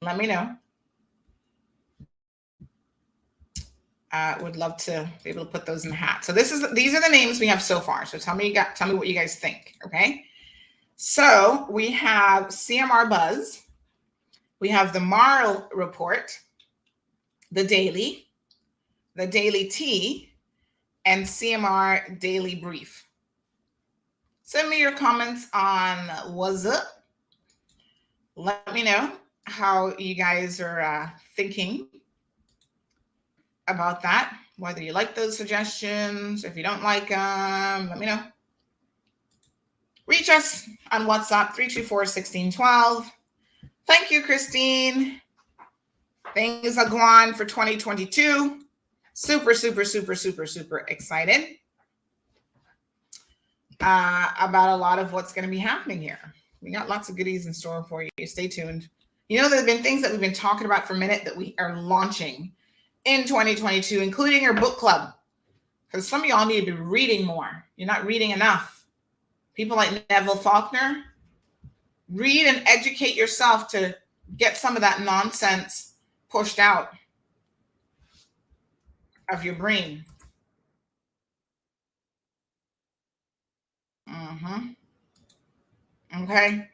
let me know. I would love to be able to put those in the hat. So these are the names we have so far. So tell me what you guys think. Okay. So we have CMR Buzz. We have the Marl Report, the Daily Tea, and CMR Daily Brief. Send me your comments on what's up. Let me know how you guys are thinking about that, whether you like those suggestions, if you don't like them, let me know. Reach us on WhatsApp, 324-1612. Thank you, Christine. Things are going for 2022. Super, super, super, super, super excited about a lot of what's going to be happening here. We got lots of goodies in store for you. Stay tuned. You know, there have been things that we've been talking about for a minute that we are launching in 2022, including our book club. Because some of y'all need to be reading more. You're not reading enough. People like Neville Faulkner, read and educate yourself to get some of that nonsense pushed out of your brain. Okay.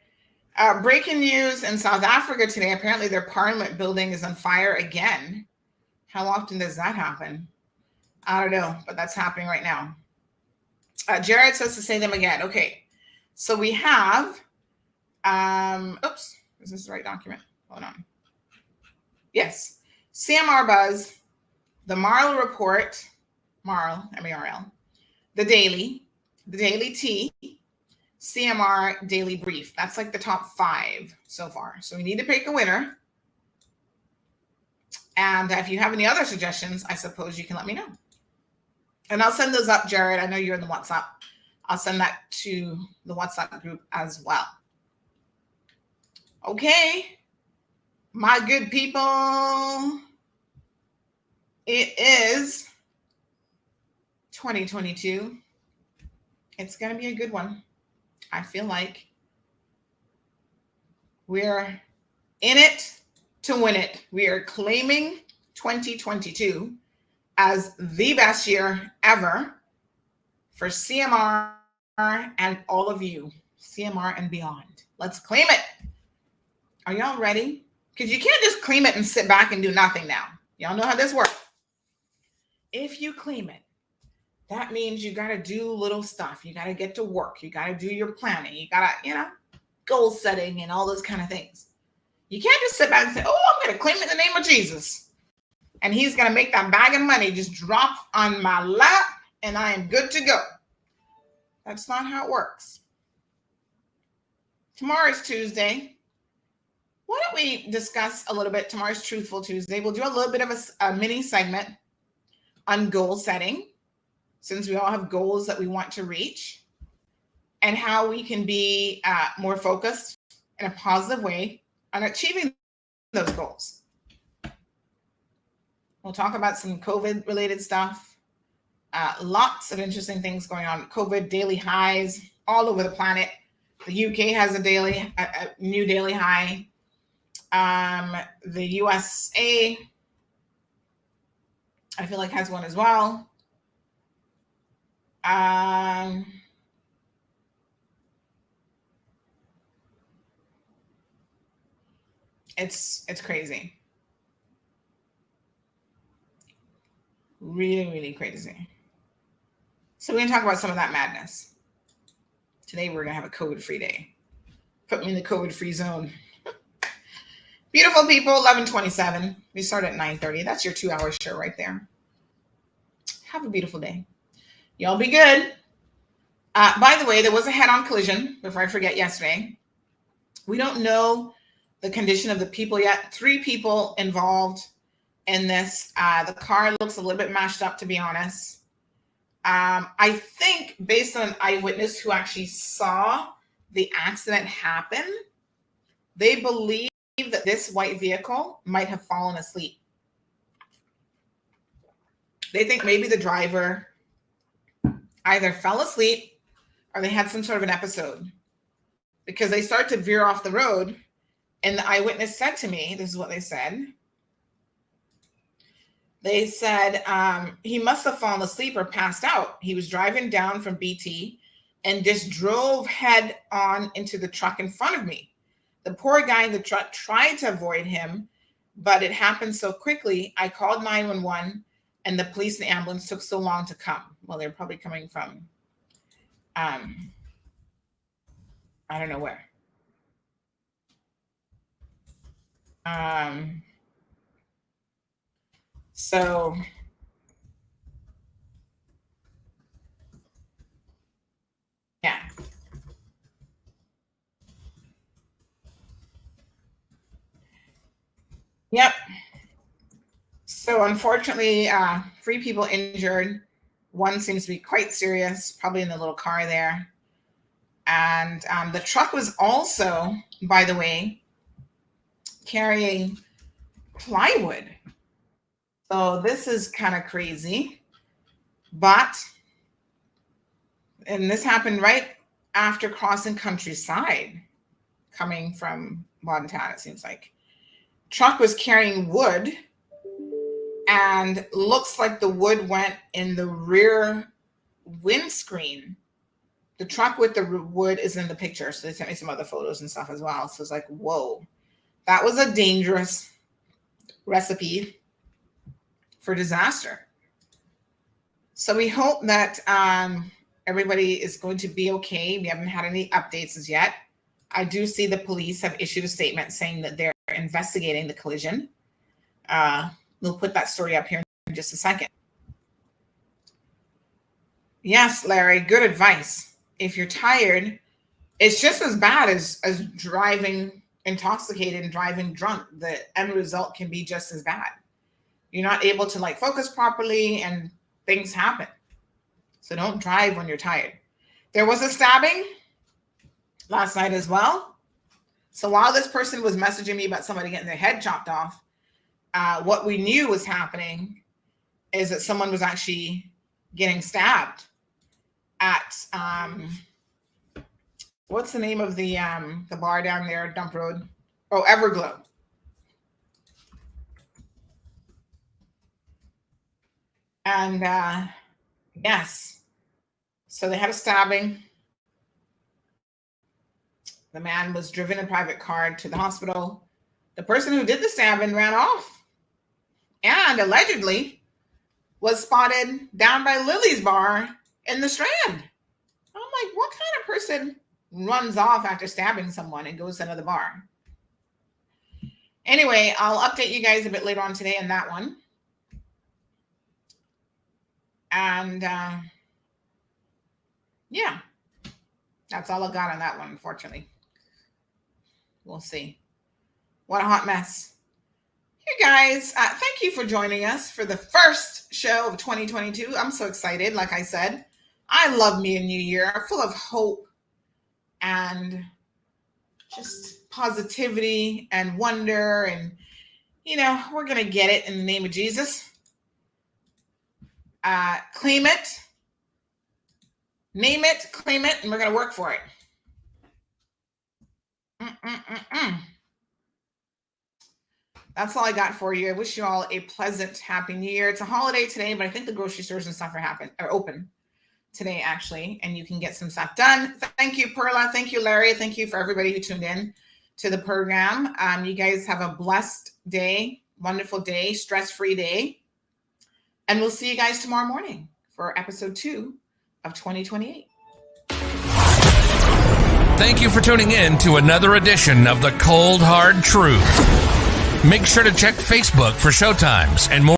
Breaking news in South Africa today. Apparently their parliament building is on fire again. How often does that happen? I don't know, but that's happening right now. Jared says to say them again. Okay. So we have, oops, is this the right document? Hold on. Yes. CMR Buzz, the Marl Report, Marl, M-A-R-L, the Daily Tea, CMR Daily Brief. That's like the top 5 so far. So we need to pick a winner. And if you have any other suggestions, I suppose you can let me know. And I'll send those up, Jared. I know you're in the WhatsApp. I'll send that to the WhatsApp group as well. Okay. My good people, it is 2022. It's going to be a good one. I feel like we're in it to win it. We are claiming 2022 as the best year ever for CMR and all of you, CMR and beyond. Let's claim it. Are y'all ready? Because you can't just claim it and sit back and do nothing now. Y'all know how this works. If you claim it, that means you got to do little stuff. You got to get to work. You got to do your planning. You got to, goal setting and all those kind of things. You can't just sit back and say, oh, I'm going to claim it in the name of Jesus. And he's going to make that bag of money just drop on my lap and I am good to go. That's not how it works. Tomorrow is Tuesday. Why don't we discuss a little bit? Tomorrow's Truthful Tuesday. We'll do a little bit of a mini segment on goal setting, since we all have goals that we want to reach, and how we can be more focused in a positive way on achieving those goals. We'll talk about some COVID-related stuff. Lots of interesting things going on. COVID daily highs all over the planet. The UK has a new daily high. The USA, I feel like, has one as well. It's crazy. Really, really crazy. So we're going to talk about some of that madness. Today we're going to have a COVID-free day. Put me in the COVID-free zone. Beautiful people, 11:27. We start at 9:30. That's your 2-hour show right there. Have a beautiful day. Y'all be good. By the way, there was a head-on collision, before I forget, yesterday. We don't know the condition of the people yet. 3 people involved in this. The car looks a little bit mashed up, to be honest. I think, based on an eyewitness who actually saw the accident happen, they believe that this white vehicle might have fallen asleep. They think maybe the driver either fell asleep or they had some sort of an episode, because they start to veer off the road. And the eyewitness said to me, this is what they said. They said he must have fallen asleep or passed out. He was driving down from BT and just drove head on into the truck in front of me. The poor guy in the truck tried to avoid him, but it happened so quickly. I called 911 and the police and the ambulance took so long to come. Well, they're probably coming from, I don't know where. So yeah. Yep. So unfortunately, 3 people injured. One seems to be quite serious, probably in the little car there. And the truck was also, by the way, carrying plywood. So this is kind of crazy. And this happened right after crossing countryside, coming from Montana, it seems like. Truck was carrying wood, and looks like the wood went in the rear windscreen. The truck with the wood is in the picture. So they sent me some other photos and stuff as well. So it's like, whoa, that was a dangerous recipe for disaster. So we hope that everybody is going to be okay. We haven't had any updates as yet. I do see the police have issued a statement saying that they're investigating the collision. We'll put that story up here in just a second. Yes, Larry, good advice. If you're tired, it's just as bad as driving intoxicated and driving drunk. The end result can be just as bad. You're not able to focus properly and things happen. So don't drive when you're tired. There was a stabbing last night as well. So while this person was messaging me about somebody getting their head chopped off, what we knew was happening is that someone was actually getting stabbed at what's the name of the bar down there, Dump Road? Oh, Everglow. And yes, So they had a stabbing. The man was driven in a private car to the hospital. The person who did the stabbing ran off and allegedly was spotted down by Lily's bar in the Strand. I'm like, what kind of person runs off after stabbing someone and goes to another bar? Anyway, I'll update you guys a bit later on today on that one. And yeah, that's all I got on that one, unfortunately. We'll see. What a hot mess. You guys, thank you for joining us for the first show of 2022. I'm so excited. Like I said, I love me a new year, full of hope and just positivity and wonder. And, we're going to get it in the name of Jesus. Claim it, name it, claim it, and we're going to work for it. That's all I got for you. I wish you all a pleasant, happy new year. It's a holiday today, but I think the grocery stores and stuff are open today, actually, and you can get some stuff done. Thank you, Perla. Thank you, Larry. Thank you for everybody who tuned in to the program. You guys have a blessed day, wonderful day, stress-free day. And we'll see you guys tomorrow morning for episode 2 of 2028. Thank you for tuning in to another edition of The Cold Hard Truth. Make sure to check Facebook for showtimes and more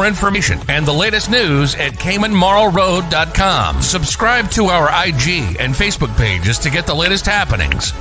information and the latest news at CaymanMarlRoad.com. Subscribe to our IG and Facebook pages to get the latest happenings.